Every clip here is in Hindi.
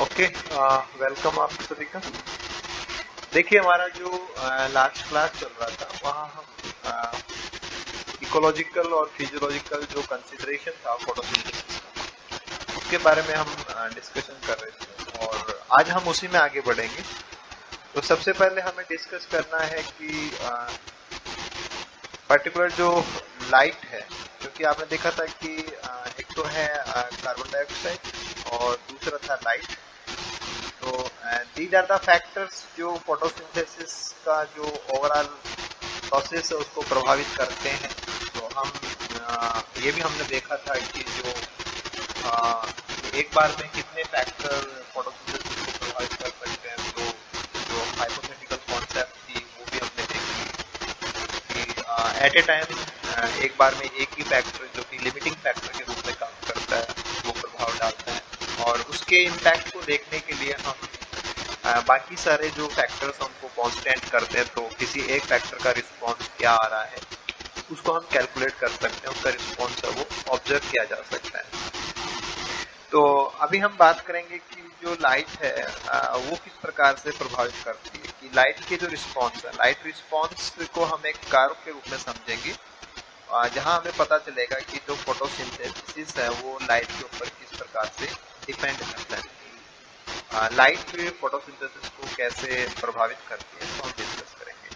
ओके, वेलकम आप सभी का। देखिए, हमारा जो लास्ट क्लास चल रहा था वहाँ हम इकोलॉजिकल और फिजियोलॉजिकल जो कंसिडरेशन था फोटोसिंथेसिस का, उसके बारे में हम डिस्कशन कर रहे थे और आज हम उसी में आगे बढ़ेंगे। तो सबसे पहले हमें डिस्कस करना है कि पर्टिकुलर जो लाइट है, क्योंकि आपने देखा था कि एक तो है कार्बन डाइऑक्साइड और दूसरा था लाइट। तो दीज आर द फैक्टर्स जो फोटोसिंथेसिस का जो ओवरऑल प्रोसेस है उसको प्रभावित करते हैं। तो हम ये भी हमने देखा था कि जो एक बार में कितने फैक्टर फोटोसिंथेसिस को प्रभावित कर सकते हैं। तो जो हाइपोथेटिकल कॉन्सेप्ट थी वो भी हमने देखी कि एट ए टाइम एक बार में एक ही फैक्टर जो कि लिमिटिंग फैक्टर के रूप में काम करता है वो प्रभाव डालता है, और उसके इम्पैक्ट को देखने के लिए हम बाकी सारे जो फैक्टर्स हमको कांस्टेंट करते हैं, तो किसी एक फैक्टर का रिस्पॉन्स क्या आ रहा है उसको हम कैलकुलेट कर सकते हैं, उसका रिस्पॉन्स है वो ऑब्जर्व किया जा सकता है। तो अभी हम बात करेंगे कि जो लाइट है वो किस प्रकार से प्रभावित करती है। कि लाइट के जो रिस्पॉन्स है, लाइट रिस्पॉन्स को हम एक कारक के रूप में समझेंगे, जहां हमें पता चलेगा कि जो फोटोसिंथेसिस है वो लाइट के ऊपर किस प्रकार से डिपेंड करता है। लाइट फोटोसिंथेसिस को कैसे प्रभावित करती है तो हम डिस्कस करेंगे।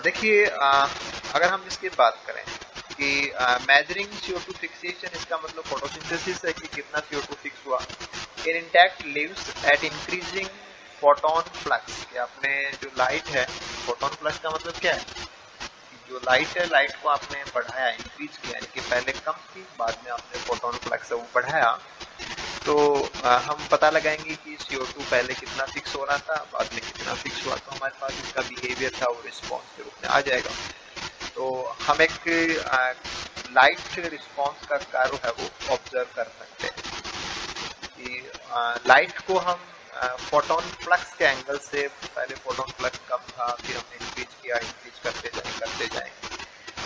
देखिए, अगर हम इसकी बात करें कि मेजरिंग CO2 फिक्सेशन, इसका मतलब फोटोसिंथेसिस है कि कितना CO2 फिक्स हुआ in intact leaves at increasing photon flux. कि आपने जो लाइट है, फोटोन फ्लक्स का मतलब क्या है कि जो लाइट है, लाइट को आपने बढ़ाया, इंक्रीज किया, यानी कि पहले कम थी, बाद में आपने फोटोन फ्लक्स है वो बढ़ाया। तो हम पता लगाएंगे कि CO2 पहले कितना फिक्स हो रहा था, बाद में कितना फिक्स हुआ, तो हमारे पास इसका बिहेवियर था वो रिस्पॉन्स के रूप में आ जाएगा। तो हम एक लाइट रिस्पॉन्स का कार्य है वो ऑब्जर्व कर सकते हैं कि लाइट को हम फोटोन फ्लक्स के एंगल से, पहले फोटोन फ्लक्स कम था, फिर हमने इंक्रीज किया, इंक्रीज करते जाए।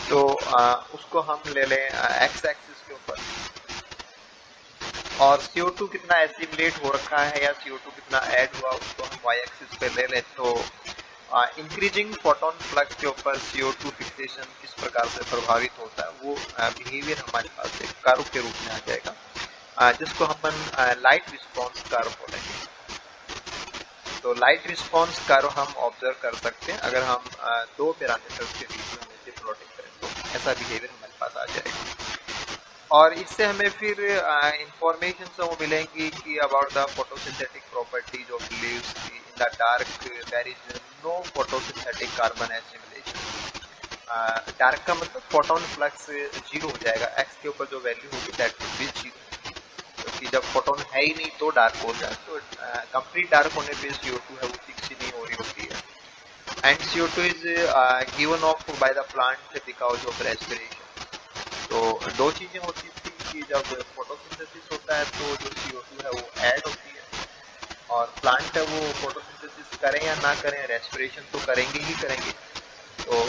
तो उसको हम ले लें एक्स एक्सिस के ऊपर, और CO2 कितना एसिमुलेट हो रखा है या CO2 कितना ऐड हुआ उसको हम वाई एक्सिस पे ले लें। तो इंक्रीजिंग फोटोन फ्लक्स के ऊपर CO2 फिक्सेशन किस प्रकार से प्रभावित होता है वो बिहेवियर हमारे पास एक कारक के रूप में आ जाएगा, जिसको हम लाइट रिस्पॉन्स कारक बोलेंगे। तो लाइट रिस्पॉन्स कारक हम ऑब्जर्व कर सकते हैं अगर हम दो पैरामीटर्स के बीच में से प्लॉटिंग करें, तो ऐसा बिहेवियर हमारे पास आ जाएगा। और इससे हमें फिर इंफॉर्मेशन वो मिलेंगी कि about the photosynthetic properties of leaves. In the dark there is no photosynthetic carbon assimilation. Dark का मतलब फोटोन फ्लक्स जीरो हो जाएगा, एक्स के ऊपर जो वैल्यू होगी दैट विल बी जीरो, क्योंकि जब फोटोन है ही नहीं तो डार्क हो जाए। तो कंप्लीट डार्क होने पे CO2 है वो फिक्स ही नहीं हो रही होती है। And CO2 is given of by the plant because of respiration. तो दो चीजें होती थी कि जब फोटोसिंथेसिस होता है तो जो CO2 है वो ऐड होती है, और प्लांट है वो फोटोसिंथेसिस करें या ना करें, रेस्पिरेशन तो करेंगे ही करेंगे। तो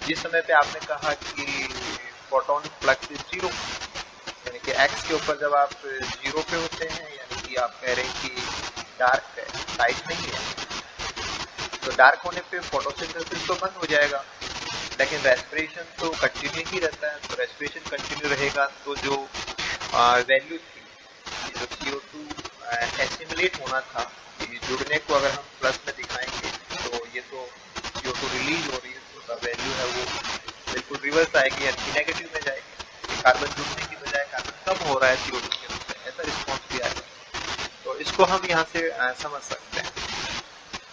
जिस समय पे आपने कहा कि फोटोन फ्लक्स इज जीरो, यानी कि एक्स के ऊपर जब आप जीरो पे होते हैं, यानी कि आप कह रहे हैं कि डार्क है, लाइट नहीं है, तो डार्क होने पे फोटोसिंथेसिस तो बंद हो जाएगा, लेकिन रेस्पिरेशन तो कंटिन्यू ही रहता है। तो रेस्पिरेशन कंटिन्यू रहेगा तो जो वैल्यू थी, जो CO2 एसिमुलेट होना था, जुड़ने को अगर हम प्लस में दिखाएंगे तो ये तो CO2 रिलीज हो रही है, तो वैल्यू है वो बिल्कुल रिवर्स आएगी, यानी कि नेगेटिव में जाएगी। कार्बन जुड़ने की बजाय कार्बन कम हो रहा है CO2 के रूप में, ऐसा रिस्पॉन्स भी आएगा। तो इसको हम यहाँ से समझ सकते हैं।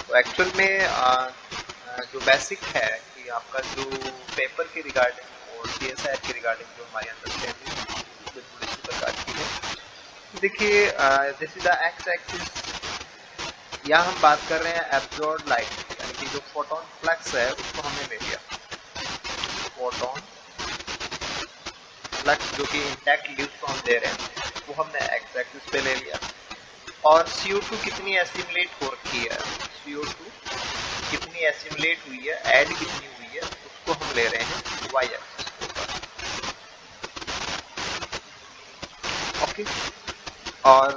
तो एक्चुअल में जो बेसिक है कि आपका जो पेपर के रिगार्डिंग और CSIR के रिगार्डिंग जो हमारी अंडरस्टैंडिंग बिल्कुल इसी प्रकार की है। देखिए, this is the x axis. यहाँ हम बात कर रहे हैं एब्जॉर्ब लाइट, यानी कि जो फोटोन फ्लक्स है उसको हमने ले लिया। फोटोन फ्लक्स जो कि इंटैक्ट लीव्स को हम दे रहे हैं वो हमने एक्स एक्सिस पे ले लिया। और CO2 कितनी एसिमुलेट हो रखी है, CO2 कितनी एसिमुलेट हुई है, ऐड कितनी हुई है, उसको हम ले रहे हैं वाई एक्सिस के ऊपर। ओके, और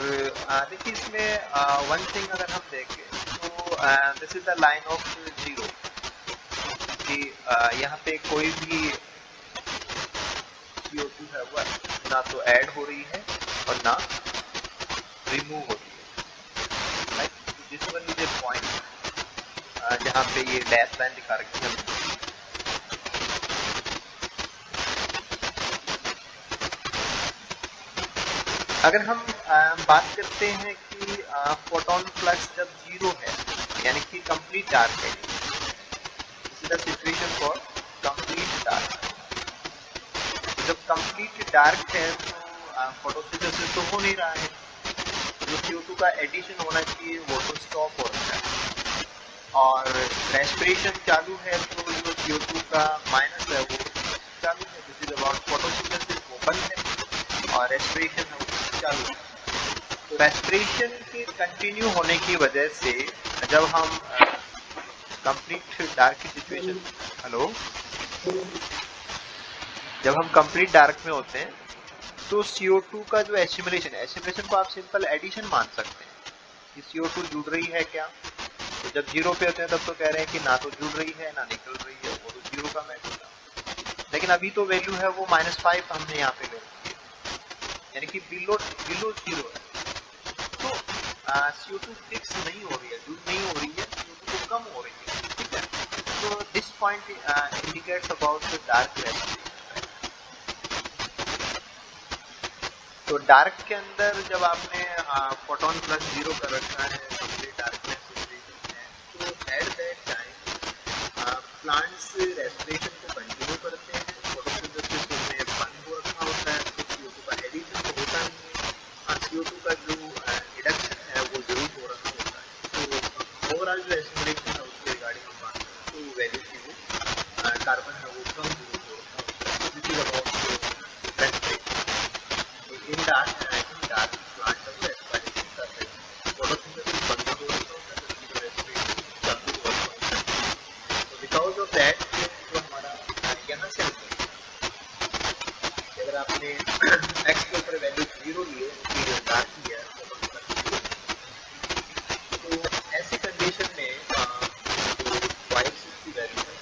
देखिए इसमें वन थिंग अगर हम देखें तो this is the line of zero कि यहाँ पे कोई भी CO2 है वो ना तो ऐड हो रही है और ना रिमूव हो रही है, right. This one is a point जहाँ पे ये डैश लाइन दिखा रखी है। अगर हम बात करते हैं कि फोटोन फ्लक्स जब जीरो है यानी कि कंप्लीट डार्क है, this is the situation for complete dark. जब कंप्लीट डार्क है तो फोटोसिंथेसिस तो हो नहीं रहा है, जो CO2 का एडिशन होना चाहिए वो तो स्टॉप हो रहा है, और रेस्पिरेशन चालू है तो जो CO2 का माइनस है वो चालू है। दिस इज अबाउट फोटोसिंथेसिस, वो बंद है और रेस्पिरेशन है वो चालू है। तो रेस्पिरेशन के कंटिन्यू होने की वजह से जब हम कंप्लीट डार्क की सिचुएशन, हेलो, जब हम कंप्लीट डार्क में होते हैं तो CO2 का जो एसिमुलेशन को आप सिंपल एडिशन मान सकते हैं कि CO2 जुड़ रही है क्या। तो जब जीरो पे होते हैं तब तो कह रहे हैं कि ना तो जुड़ रही है ना निकल रही है, वो तो जीरो का मैच होगा। लेकिन अभी तो वैल्यू है वो -5 हमने यहाँ पे ले रखी है, यानी कि बिलो जीरो है। तो CO2 फिक्स नहीं हो रही है, जुड़ नहीं हो रही है, CO2 तो कम हो रही है, ठीक है। तो this point indicates about the dark respiration. तो डार्क के अंदर जब आपने फोटोन प्लस जीरो कर रखा है, कंप्लीट डार्कनेस सिचुएशन है, तो at that time plants respiration को कंटिन्यू करते हैं, फोटोसिंथेसिस में बंद हो रखा होता है, तो CO2 का एडिशन तो होता नहीं है। CO2 का जो रिडक्शन है वो जरूर हो रहा होता है। तो ओवरऑल जो एस्टिमेशन है उसके रिगार्डिंग हम बात करें तो वैल्यू की वो कार्बन है वो कम जरूर हो रहा होता है। This is about in dark plant का रेस्पिरेशन कर रहे हैं, फोटोसिंथेसिस बंद हो रहा होता है, जबकि रेस्पिरेशन चालू हो रहा होता है। तो बिकॉज ऑफ दैट जो हमारा यहाँ से अगर आपने एक्स के ऊपर वैल्यू जीरो लिए डार्क किया तो ऐसी कंडीशन में जो वाइट की वैल्यू है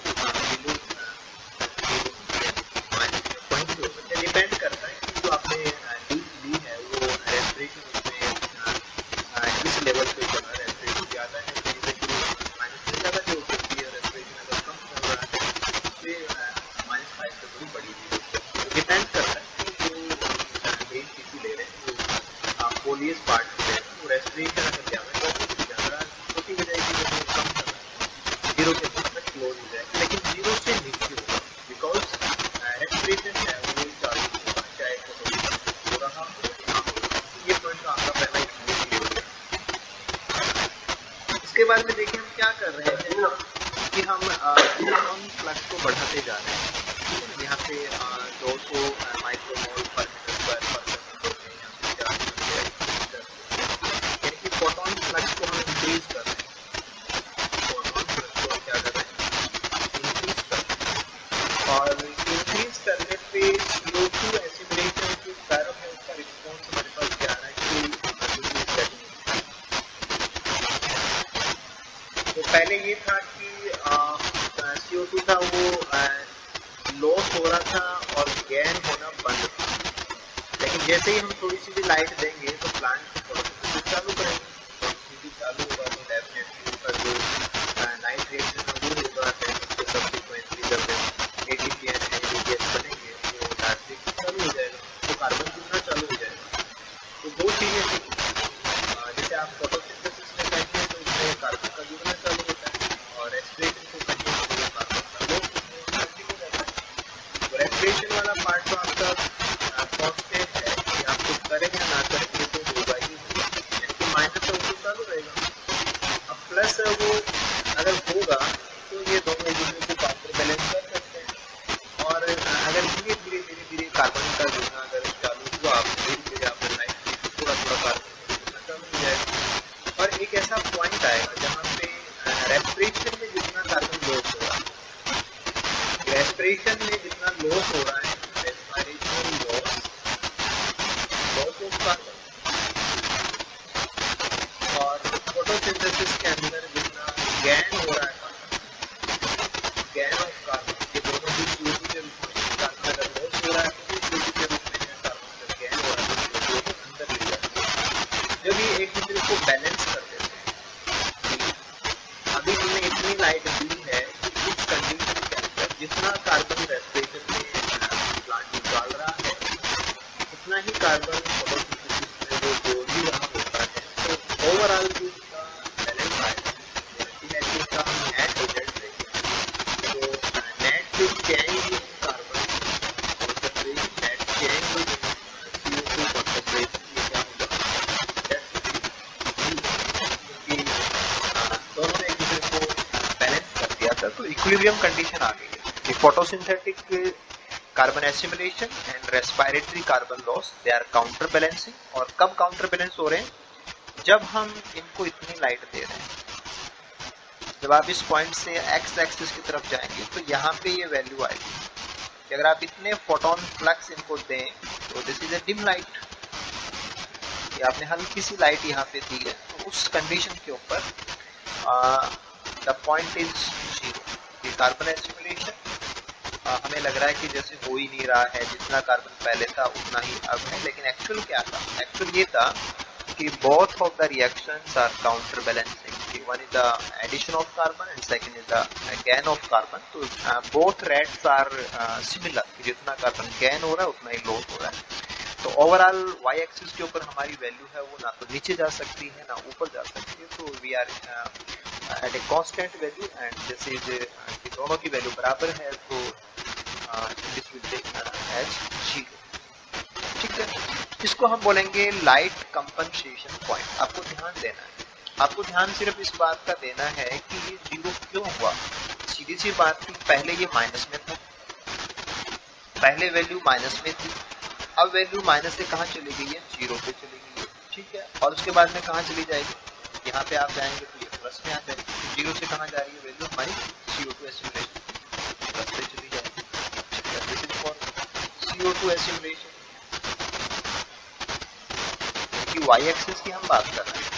डिपेंड करता है कि जो आपने ली है वो रेस्पिरेशन उसमें किस लेवल पे चल रहा है। रेस्पिरेशन ज़्यादा है तो माइनस से ज़्यादा भी हो सकती है, रेस्पिरेशन अगर कम चल रहा है तो -5 से थोड़ी बड़ी है। डिपेंड करता है कि जो ब्रेन टिश्यू ले रहे हैं वो पोलियस पार्ट ले रहे हैं, वो रेस्पिरेशन अगर ज़्यादा छोटी हो जाएगी तो कम कर रहा है, जीरो के तक क्लोज हो जाएगी, लेकिन जीरो से नीचे होगा बिकॉज रेस्पिरेशन है वो चालू होगा, चाहे हो रहा हो। ये पॉइंट तो आपका पहला ही हो गया। इसके बाद में देखिए हम क्या कर रहे हैं कि हम फ्लक्स को बढ़ाते जा रहे हैं। यहाँ पे 200 माइक्रोमोल पर मीटर स्क्वायर यानी कि फोटोन फ्लक्स को हम इंक्रीज कर रहे हैं। फोटोन फ्लक्स को क्या कर रहे हैं, इंक्रीज कर रहे हैं, और इंक्रीज करने पे CO2 एसिमुलेशन जो कर्व है उसका रिस्पॉन्स हमारे पास क्या आ रहा है कि तो पहले ये था कि CO2 था वो लॉस हो रहा था और गेन होना बंद था, लेकिन जैसे ही हम थोड़ी सी भी लाइट देंगे तो प्लांट फोटोसिंथेसिस चालू करेंगे, फोटोसिंथेसिस चालू होगा तो डेफिनेटली उसका जो नाइट रिएक्शन है वो होगा, उसके सब्सिक्वेंटली जब ATP एंड NADPH बनेंगे तो डार्क रिएक्शन चालू हो जाएगा, तो कार्बन जुड़ना चालू हो जाएगा। तो दो चीजें थी, जैसे आप फोटोसिंथेसिस में करते हैं तो इसमें कार्बन का जुड़ना चालू होता है और रेस्पिरेशन को करते हैं तो कार्बन का लॉस हो जाता है। तो रेस्पिरेशन वाला पार्ट तो आपका कांस्टेंट है कि आप कुछ करें या ना करें ये तो होगा ही होगा, यानी कि माइनस है वो चालू रहेगा। अब प्लस वो अगर होगा तो ये दोनों एक दूसरे को काउंटर बैलेंस कर सकते हैं, और अगर धीरे धीरे कार्बन का जुड़ना अगर चालू हुआ धीरे धीरे आपका लाइफ थोड़ा थोड़ा कार्बन जुड़ना चालू हो जाएगा। और एक ऐसा पॉइंट आएगा जहाँ पे रेस्पिरेशन में जितना कार्बन लॉस हो रहा है, रेस्पिरेशन में जितना लॉस हो रहा है, respiration loss of carbon carbon photosynthesis में वो जो भी वहाँ होता है, तो ओवरऑल जो इसका बैलेंस आएगा, अल्टीमेटली इसका हम नेट रिजल्ट देखेंगे। तो net change in carbon concentration, net change in CO2 concentration, ये क्या होगा, क्योंकि दोनों ने एक दूसरे को बैलेंस कर दिया था, तो इक्विलिब्रियम कंडीशन आ गई है कि photosynthetic carbon assimilation and respiratory carbon loss they are counter balancing. और कब काउंटर बैलेंस हो रहे हैं, जब हम इनको इतनी लाइट दे रहे हैं। जब आप इस पॉइंट से एक्स एक्सिस की तरफ जाएंगे तो यहाँ पे ये वैल्यू आएगी कि अगर आप इतने फोटोन फ्लक्स इनको दें तो this is a dim light, ये आपने हल्की सी लाइट यहाँ पे दी है, तो उस कंडीशन के ऊपर the point is zero. Carbon assimilation हमें लग रहा है कि जैसे हो ही नहीं रहा है, जितना कार्बन पहले था उतना ही अब है, लेकिन एक्चुअल क्या था, एक्चुअल ये था कि both of the reactions are counter balancing, कि one is the addition of carbon and second is the gain of carbon. तो बोथ रेट्स आर सिमिलर, कि जितना कार्बन गेन हो रहा है उतना ही लॉस हो रहा है। तो ओवरऑल वाई एक्सिस के ऊपर हमारी वैल्यू है वो ना तो नीचे जा सकती है ना ऊपर जा सकती है, तो we are at a constant value, and this is दोनों की वैल्यू बराबर है, तो this will take as zero. ठीक है, इसको हम बोलेंगे लाइट कंपनसेशन पॉइंट। आपको ध्यान देना है, आपको ध्यान सिर्फ इस बात का देना है कि ये जीरो क्यों हुआ। सीधी सी बात थी, पहले ये माइनस में था, पहले वैल्यू माइनस में थी, अब वैल्यू माइनस से कहाँ चली गई है, जीरो पे चली गई है। ठीक है, और उसके बाद में कहाँ चली जाएगी, यहाँ पे आप जाएंगे तो ये प्लस में आ जाएगी। तो जीरो से कहाँ जा रही है वैल्यू हमारी, CO2 एसिमिलेशन प्लस पे चली जाएगी। This is for CO2 assimilation. कि वाई एक्सिस की हम बात कर रहे हैं,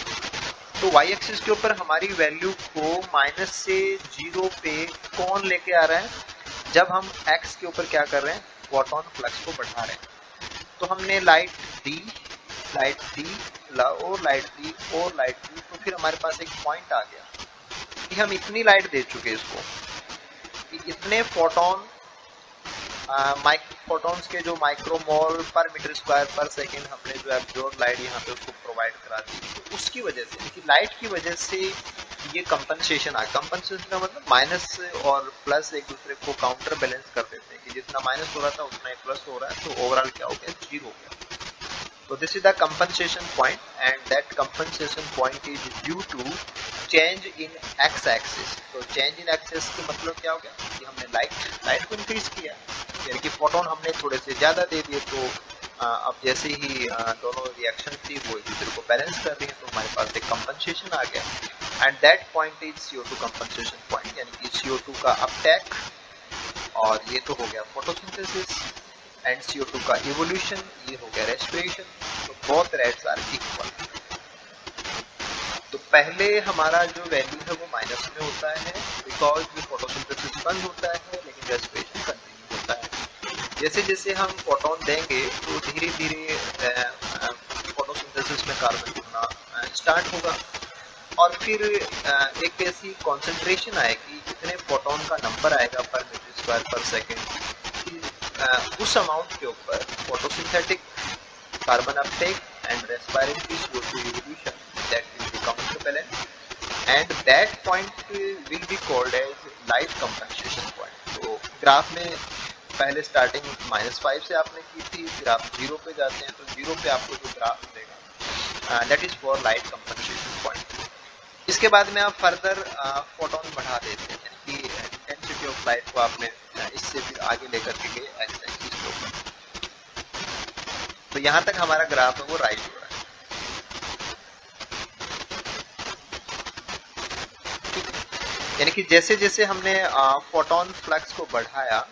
तो वाई एक्सिस के ऊपर हमारी वैल्यू को माइनस से जीरो पे कौन लेके आ रहा है, जब हम एक्स के ऊपर क्या कर रहे हैं, फोटोन फ्लक्स को बढ़ा रहे हैं। तो हमने लाइट दी और लाइट दी और लाइट दी, तो फिर हमारे पास एक पॉइंट आ गया कि हम इतनी लाइट दे चुके इसको कि इतने फोटोन फोटॉन्स के जो माइक्रोमोल पर मीटर स्क्वायर पर सेकेंड हमने जो एब्जॉर्ब लाइट यहाँ पे उसको प्रोवाइड करा दी, तो उसकी वजह से, लाइट की वजह से ये कंपनसेशन आ। कंपनसेशन का मतलब माइनस और प्लस एक दूसरे को काउंटर बैलेंस कर देते हैं, कि जितना माइनस हो रहा था उतना ही प्लस हो रहा है, तो ओवरऑल क्या हो गया, जीरो हो गया। तो this is the compensation point, and that compensation point is due to change in X axis. तो चेंज इन एक्सिस का मतलब क्या हो गया कि हमने लाइट को इंक्रीज किया, यानी कि फोटोन हमने थोड़े से ज्यादा दे दिए, तो अब जैसे ही दोनों रिएक्शन थी वो एक दूसरे को बैलेंस कर रही है, तो हमारे पास एक कंपनसेशन आ गया, and that point is CO2 compensation point, यानी कि CO2 का अपटेक, और ये तो हो गया फोटोसिंथेसिस, एंड CO2 का इवोल्यूशन, ये हो गया रेस्पिरेशन। तो बोथ रेट्स आर इक्वल। तो पहले हमारा जो वैल्यू है वो माइनस में होता है, बिकॉज फोटोसिंथेसिस बंद होता है लेकिन रेस्पिरेशन कंटिन्यू होता है। जैसे जैसे हम फोटोन देंगे तो धीरे धीरे फोटोसिंथेसिस में कार्बन जुड़ना स्टार्ट होगा, और फिर एक ऐसी कॉन्सेंट्रेशन आएगी, जितने फोटोन का नंबर आएगा पर मीटर स्क्वायर पर सेकेंड, उस अमाउंट के ऊपर photosynthetic carbon Uptake and respiratory CO2 evolution that will be counterbalance, and that point will be called as light compensation point। तो ग्राफ में पहले स्टार्टिंग -5 से आपने की थी, फिर आप 0 पे जाते हैं, तो 0 पे आपको जो ग्राफ मिलेगा that is for light compensation point. इसके बाद में आप फर्दर फोटोन बढ़ा देते हैं, यानी कि इंटेंसिटी ऑफ लाइट को आपने इससे फिर आगे लेकर के गए एक्स एक्सिस के ऊपर। तो यहां तक हमारा ग्राफ है वो राइज हो रहा है। यानी कि जैसे जैसे हमने फोटोन फ्लक्स को बढ़ाया,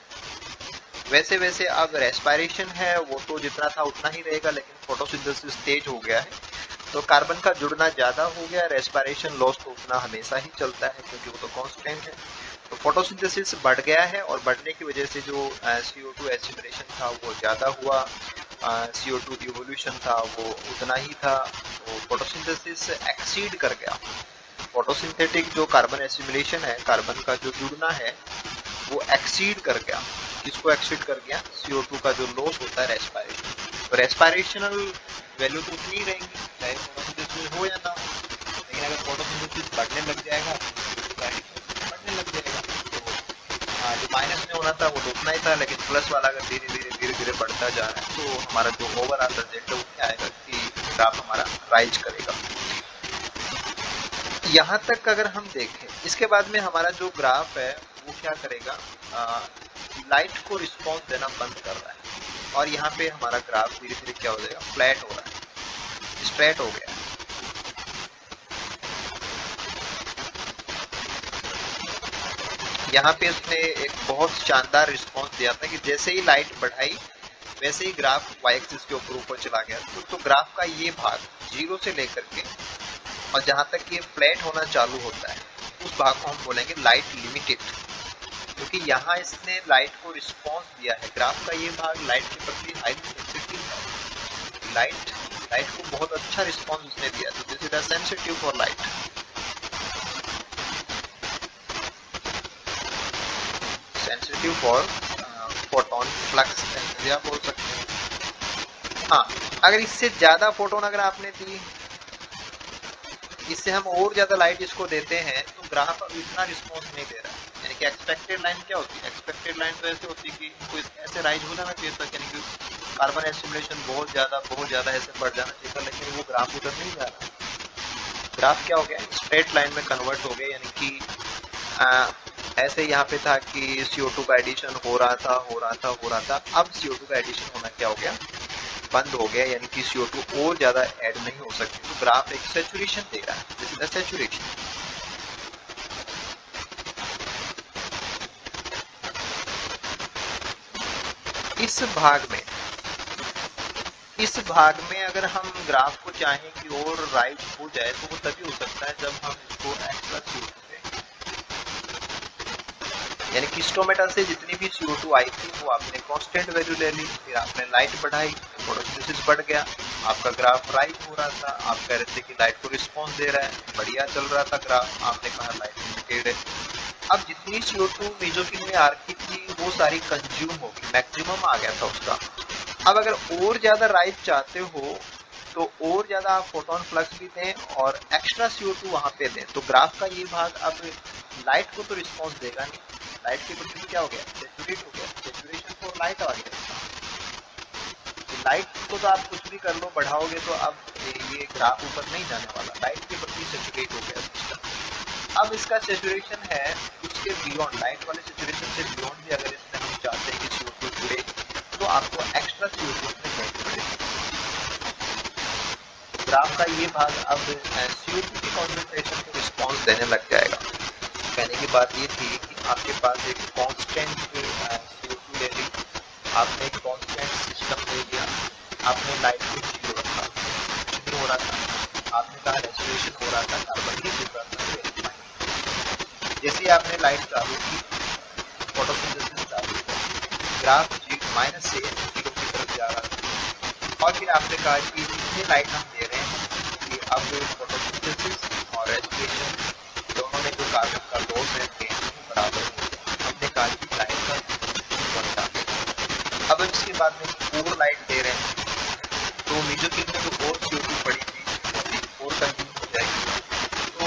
वैसे वैसे अब रेस्पिरेशन है वो तो जितना था उतना ही रहेगा, लेकिन फोटोसिंथेसिस तेज हो गया है, तो कार्बन का जुड़ना ज्यादा हो गया, रेस्पिरेशन लॉस तो उतना हमेशा ही चलता है क्योंकि वो तो कांस्टेंट है। तो फोटोसिंथेसिस बढ़ गया है, और बढ़ने की वजह से जो CO2 एसिमिलेशन था वो ज्यादा हुआ, CO2 इवोल्यूशन था वो उतना ही था, तो फोटोसिंथेसिस एक्सीड कर गया। फोटोसिंथेटिक जो कार्बन एसिमिलेशन है, कार्बन का जो जुड़ना है वो एक्सीड कर गया। किसको एक्सीड कर गया, CO2 का जो लॉस होता है रेस्पिरेशन। तो रेस्पिरेशनल वैल्यू तो उतनी ही रहेंगी चाहे फोटोसिंथेसिस हो या ना हो, लेकिन अगर फोटोसिंथेसिस बढ़ने लग जाएगा तो एडिशन बढ़ने लग जाएगा। तो हाँ, जो माइनस में होना था वो तो उतना ही था, लेकिन प्लस वाला अगर धीरे धीरे बढ़ता जा रहा है तो हमारा जो ओवरऑल रिजल्ट है वो क्या आएगा कि ग्राफ हमारा राइज करेगा। यहाँ तक अगर हम देखें, इसके बाद में हमारा जो ग्राफ है वो क्या करेगा, लाइट को रिस्पॉन्स देना बंद कर रहा है और यहाँ पे हमारा ग्राफ धीरे धीरे क्या हो जाएगा, फ्लैट हो रहा है, स्ट्रेट हो गया। यहाँ पे इसने एक बहुत शानदार रिस्पॉन्स दिया था कि जैसे ही लाइट बढ़ाई वैसे ही ग्राफ वाई एक्सिस के ऊपर चला गया। तो ग्राफ का ये भाग 0 से लेकर के और जहां तक ये फ्लैट होना चालू होता है उस भाग को हम बोलेंगे लाइट लिमिटेड, क्योंकि यहाँ इसने लाइट को रिस्पॉन्स दिया है। ग्राफ का ये भाग लाइट के प्रति हाईली सेंसिटिव है, लाइट को बहुत अच्छा रिस्पॉन्स उसने दिया। तो this is sensitive for light. Sensitive for photon flux आप बोल सकते हैं। हाँ, अगर इससे ज्यादा फोटोन अगर आपने दी, इससे हम और ज्यादा लाइट इसको देते हैं तो ग्राफ अब इतना रिस्पॉन्स नहीं दे रहा है। यानी कि एक्सपेक्टेड लाइन क्या होती है, एक्सपेक्टेड लाइन तो ऐसे होती है कि इनको ऐसे राइज हो जाना चाहिए था, यानी कि कार्बन एस्टिमुलेशन बहुत ज्यादा ऐसे बढ़ जाना चाहिए था, लेकिन वो ग्राफ उधर नहीं जा रहा। ग्राफ क्या हो गया, स्ट्रेट लाइन में कन्वर्ट हो गया। यानी कि ऐसे यहाँ पे था कि CO2 का एडिशन हो रहा था, अब CO2 का एडिशन होना क्या हो गया, बंद हो गया। यानी कि CO2 और ज्यादा ऐड नहीं हो सकती। तो ग्राफ एक सैचुरेशन दे रहा है, दिस इज सैचुरेशन। इस भाग में अगर हम ग्राफ को चाहें कि और राइज हो जाए तो वो तभी हो सकता है जब हम इसको एक्स्ट्रा CO2 दें। यानी कि स्टोमेटा से जितनी भी CO2 आई थी वो आपने कांस्टेंट वैल्यू ले ली, फिर आपने लाइट बढ़ाई, फोटोसिंथेसिस बढ़ गया, आपका ग्राफ राइज हो रहा था, आप कह रहे थे कि लाइट को रिस्पॉन्स दे रहा है, बढ़िया चल रहा था ग्राफ, आपने कहा लाइट लिमिटेड है। अब जितनी CO2 मेसोफिल में आ रखी थी वो सारी कंज्यूम होगी, मैक्सिमम आ गया था उसका। अब अगर और ज्यादा राइज चाहते हो तो और ज्यादा आप फोटोन फ्लक्स भी दें और एक्स्ट्रा CO2 वहां पे दें। तो ग्राफ का ये भाग अब लाइट को तो रिस्पॉन्स देगा नहीं, लाइट के प्रति क्या हो गया, सैचुरेट हो गया, सैचुरेशन फॉर लाइट आ गया। लाइट को तो आप कुछ भी कर लो, बढ़ाओगे तो अब ये ग्राफ ऊपर नहीं जाने वाला, लाइट के प्रति सैचुरेट हो गया सिस्टम। अब इसका सैचुरेशन है उसके बियॉन्ड, लाइट वाले सैचुरेशन से बियॉन्ड भी अगर इसमें हम चाहते हैं कि CO2 जुड़े तो आपको एक्स्ट्रा CO2 में देनी पड़ेगी। ग्राफ का ये भाग अब CO2 की कॉन्सेंट्रेशन को रिस्पॉन्स देने लग जाएगा। कहने की बात ये थी कि आपके पास एक कांस्टेंट CO2 ले ली, आपने एक कांस्टेंट सिस्टम ले लिया, आपने लाइट को 0 रखा, कुछ नहीं हो रहा था, आपने कहा रेस्पिरेशन हो रहा था, कार्बन ही गिर रहा था। जैसे ही आपने लाइट चालू की, फोटोसिंथेसिस चालू की, ग्राफ माइनस से 0 की तरफ जा रहा था और फिर आपने कहा कि इतनी लाइट हम दे रहे हैं कि अब फोटोसिंथेसिस और रेस्पिरेशन दोनों में जो कार्बन का लोड है बराबर हो गया। हमने कहा कि लाइट का बढ़ता है। अब इसके बाद में और लाइट दे रहे हैं तो मेसोफिल में जो और CO2 पड़ी थी वो और कंज्यूम हो जाएगी। तो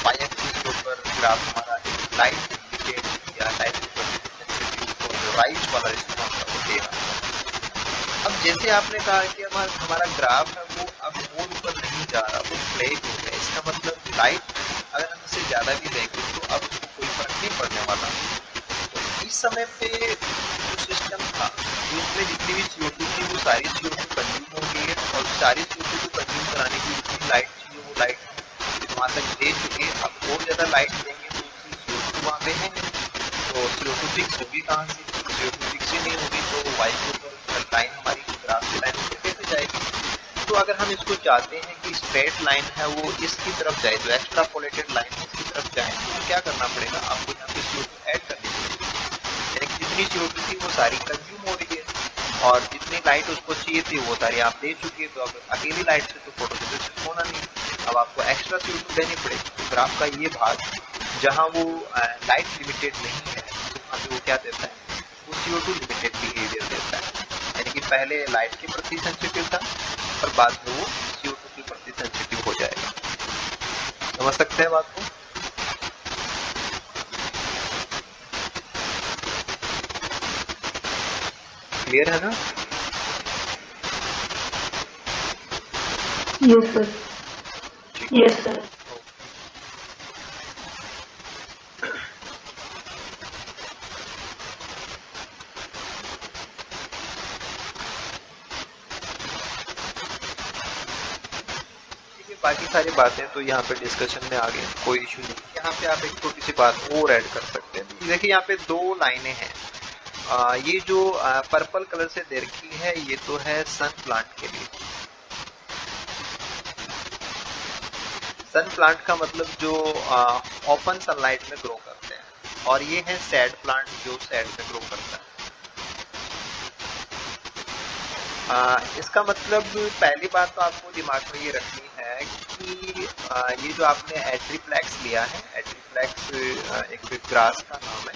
वाई एक्सिस के ऊपर ग्राफ हमारा लाइट लिमिटेड या लाइट राइज वाला रिस्पॉन्स देगा। अब जैसे आपने कहा कि हमारा ग्राफ है वो अब और ऊपर नहीं जा रहा, वो फ्लैट हो गया। इसका मतलब लाइट अगर हम इससे ज्यादा भी देंगे तो अब उसको कोई फर्क नहीं पड़ने वाला। तो इस समय पे जो सिस्टम था उसमें जितनी भी CO2 थी वो सारी CO2 कंज्यूम हो गई है और सारी CO2 को कंज्यूम कराने की जितनी लाइट चाहिए वो लाइट वहां तक दे चुके। अब और ज्यादा लाइट देंगे तो CO2 वहां पे है नहीं, तो CO2 फिक्स होगी कहाँ से, CO2 फिक्स ही नहीं होगी तो वाई के ऊपर लाइन हमारी ग्राफ की लाइन कैसे जाएगी। तो अगर हम इसको चाहते हैं कि स्ट्रेट लाइन है वो इसकी तरफ जाए, जो एक्स्ट्रापोलेटेड लाइन है इसकी तरफ जाए, तो क्या करना पड़ेगा, आपको यहाँ पे CO2 ऐड करनी पड़ेगी। यानी कि जितनी CO2 थी वो सारी कंज्यूम हो रही है और जितनी लाइट उसको चाहिए थी वो सारी आप दे चुके हैं। तो अब अकेली लाइट से तो फोटोसिंथेसिस होना नहीं, अब आपको एक्स्ट्रा CO2 देनी पड़ेगी। तो ग्राफ का ये भाग जहाँ वो लाइट लिमिटेड नहीं है वहाँ पे वो क्या देता है, वो CO2 लिमिटेड बिहेवियर देता है। यानी कि कि पहले लाइट के प्रति सेंसिटिव था और बाद में वो CO2 के प्रति सेंसिटिव हो जाएगा। समझ सकते हैं बात को? क्लियर है ना? Yes sir. Yes sir. बाकी सारी बातें तो यहाँ पे डिस्कशन में आ गई, कोई इशू नहीं। यहाँ पे आप एक छोटी सी बात और ऐड कर सकते हैं। देखिए यहाँ पे दो लाइनें हैं। ये जो पर्पल कलर से दे रखी है ये तो है सन प्लांट के लिए। सन प्लांट का मतलब जो ओपन सनलाइट में ग्रो करते हैं, और ये है सैड प्लांट जो सैड में ग्रो करता है। इसका मतलब पहली बात तो आपको दिमाग में ये रखनी है कि ये जो आपने एट्रीप्लेक्स लिया है, एट्रीप्लेक्स एक ग्रास का नाम है,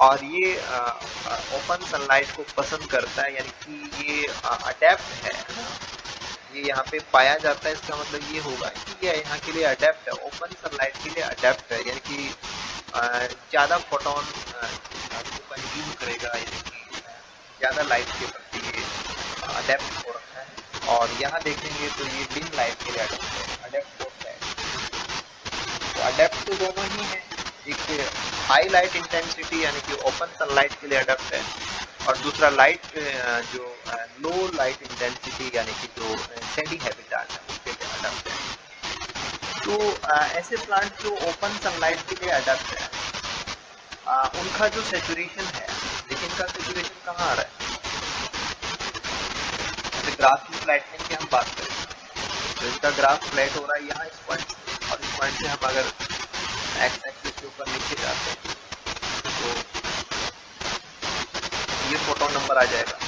और ये ओपन सनलाइट को पसंद करता है, यानी कि ये अडेप्ट है ना, ये यहाँ पे पाया जाता है। इसका मतलब ये होगा कि ये यहाँ के लिए अडेप्ट है, ओपन सनलाइट के लिए अडेप्ट है, यानी कि ज्यादा फोटोन को कंज्यूम करेगा, यानी कि ज्यादा लाइट के प्रति ये अडेप्ट हो रखा है। और यहाँ देखेंगे तो ये डिम लाइट के लिए अडेप्ट है, अडेप्ट होता है। तो अडेप्ट तो दोनों ही है, एक हाई लाइट इंटेंसिटी यानी कि ओपन सनलाइट के लिए अडेप्ट है, और दूसरा लाइट जो लो लाइट इंटेंसिटी यानी कि जो सैंडी हैबिटेट है उसके लिए अडेप्ट है। तो ऐसे प्लांट जो ओपन सनलाइट के लिए अडेप्ट है, उनका जो सेचुरेशन है, लेकिन इनका सेचुरेशन कहाँ आ रहा है? जैसे ग्राफ की फ्लैटनिंग की हम बात करें तो इसका ग्राफ फ्लैट हो रहा है यहाँ इस पॉइंट से, और इस पॉइंट से हम अगर एक्स एक्सिस के ऊपर नीचे जाते हैं तो ये फोटोन नंबर आ जाएगा।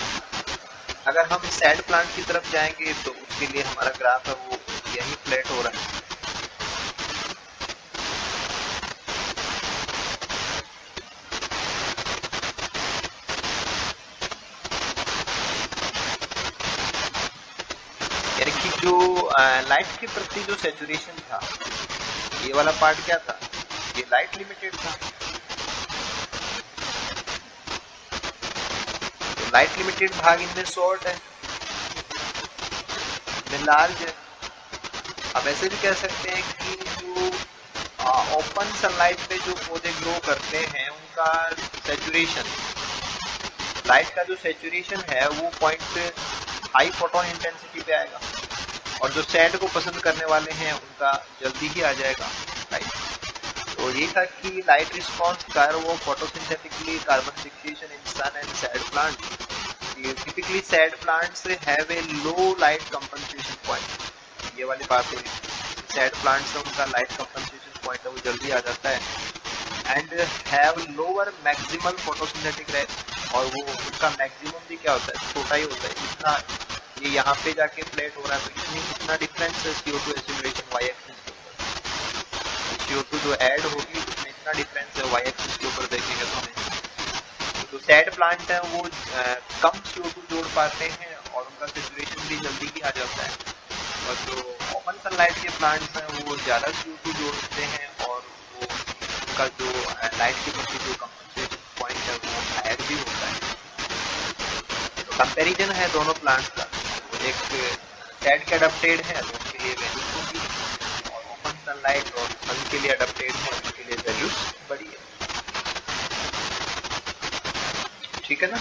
अगर हम सैड प्लांट की तरफ जाएंगे तो उसके लिए हमारा ग्राफ है वो यही फ्लैट हो रहा है। यानी कि जो लाइट के प्रति जो सेचुरेशन था, ये वाला पार्ट क्या था? ये लाइट लिमिटेड था। तो लाइट लिमिटेड भाग इनमें शॉर्ट है, इनमें लार्ज है। अब ऐसे भी कह सकते हैं कि जो ओपन सनलाइट पे जो पौधे ग्रो करते हैं उनका सेचुरेशन, लाइट का जो सेचुरेशन है वो पॉइंट हाई फोटोन इंटेंसिटी पे आएगा, और जो सैड को पसंद करने वाले हैं उनका जल्दी ही आ जाएगा लाइट। तो ये था कि लाइट रिस्पॉन्स कर वो photosynthetically carbon fixation in sun and shade plant. Typically shade plants have a low light compensation point. ये वाली बात है, सैड प्लांट्स से उनका लाइट कंपनसेशन पॉइंट है वो जल्दी आ जाता है, and have lower maximal photosynthetic rate, और वो उसका मैक्सिमम भी क्या होता है? छोटा ही होता है। इतना ये यहाँ पे जाके फ्लैट हो रहा है तो इतना डिफरेंस है CO2 एसिमिलेशन y एक्सिस के ऊपर। CO2 जो ऐड होगी उसमें इतना डिफरेंस है y एक्सिस के ऊपर देखेंगे तो हमें। तो सैड प्लांट है वो कम CO2 जोड़ पाते हैं और उनका सेचुरेशन भी जल्दी ही आ जाता है, और जो ओपन सनलाइट के प्लांट्स हैं वो ज्यादा CO2 जोड़ते हैं और वो उनका जो लाइट के प्रति जो कंपनसेशन पॉइंट है वो हायर भी होता है। तो कंपैरिजन है दोनों प्लांट्स का, एक सैड के अडप्टेड है तो उनके लिए वैल्यूज होगी, और ओपन सनलाइट और सन के लिए अडप्टेड है उनके लिए वैल्यूज बड़ी है। ठीक है ना?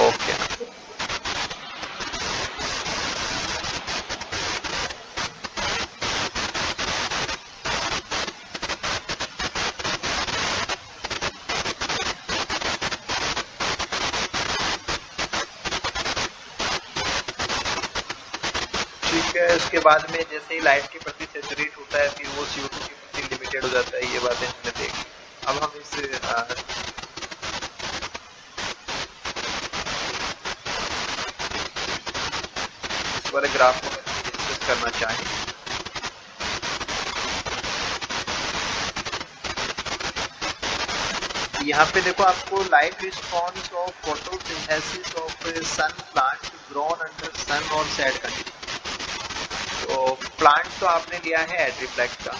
ओके। उसके बाद में जैसे ही लाइट के प्रति सेचुरेट होता है फिर वो CO2 के प्रति लिमिटेड हो जाता है। ये बातें हमने देखी। अब हम इस वाले ग्राफ को डिस्कस करना चाहें यहाँ पे देखो आपको light response of photosynthesis of sun plant grown under sun और सैड कंडीशन। तो प्लांट तो आपने लिया है एट्रीफ्लेक्स का,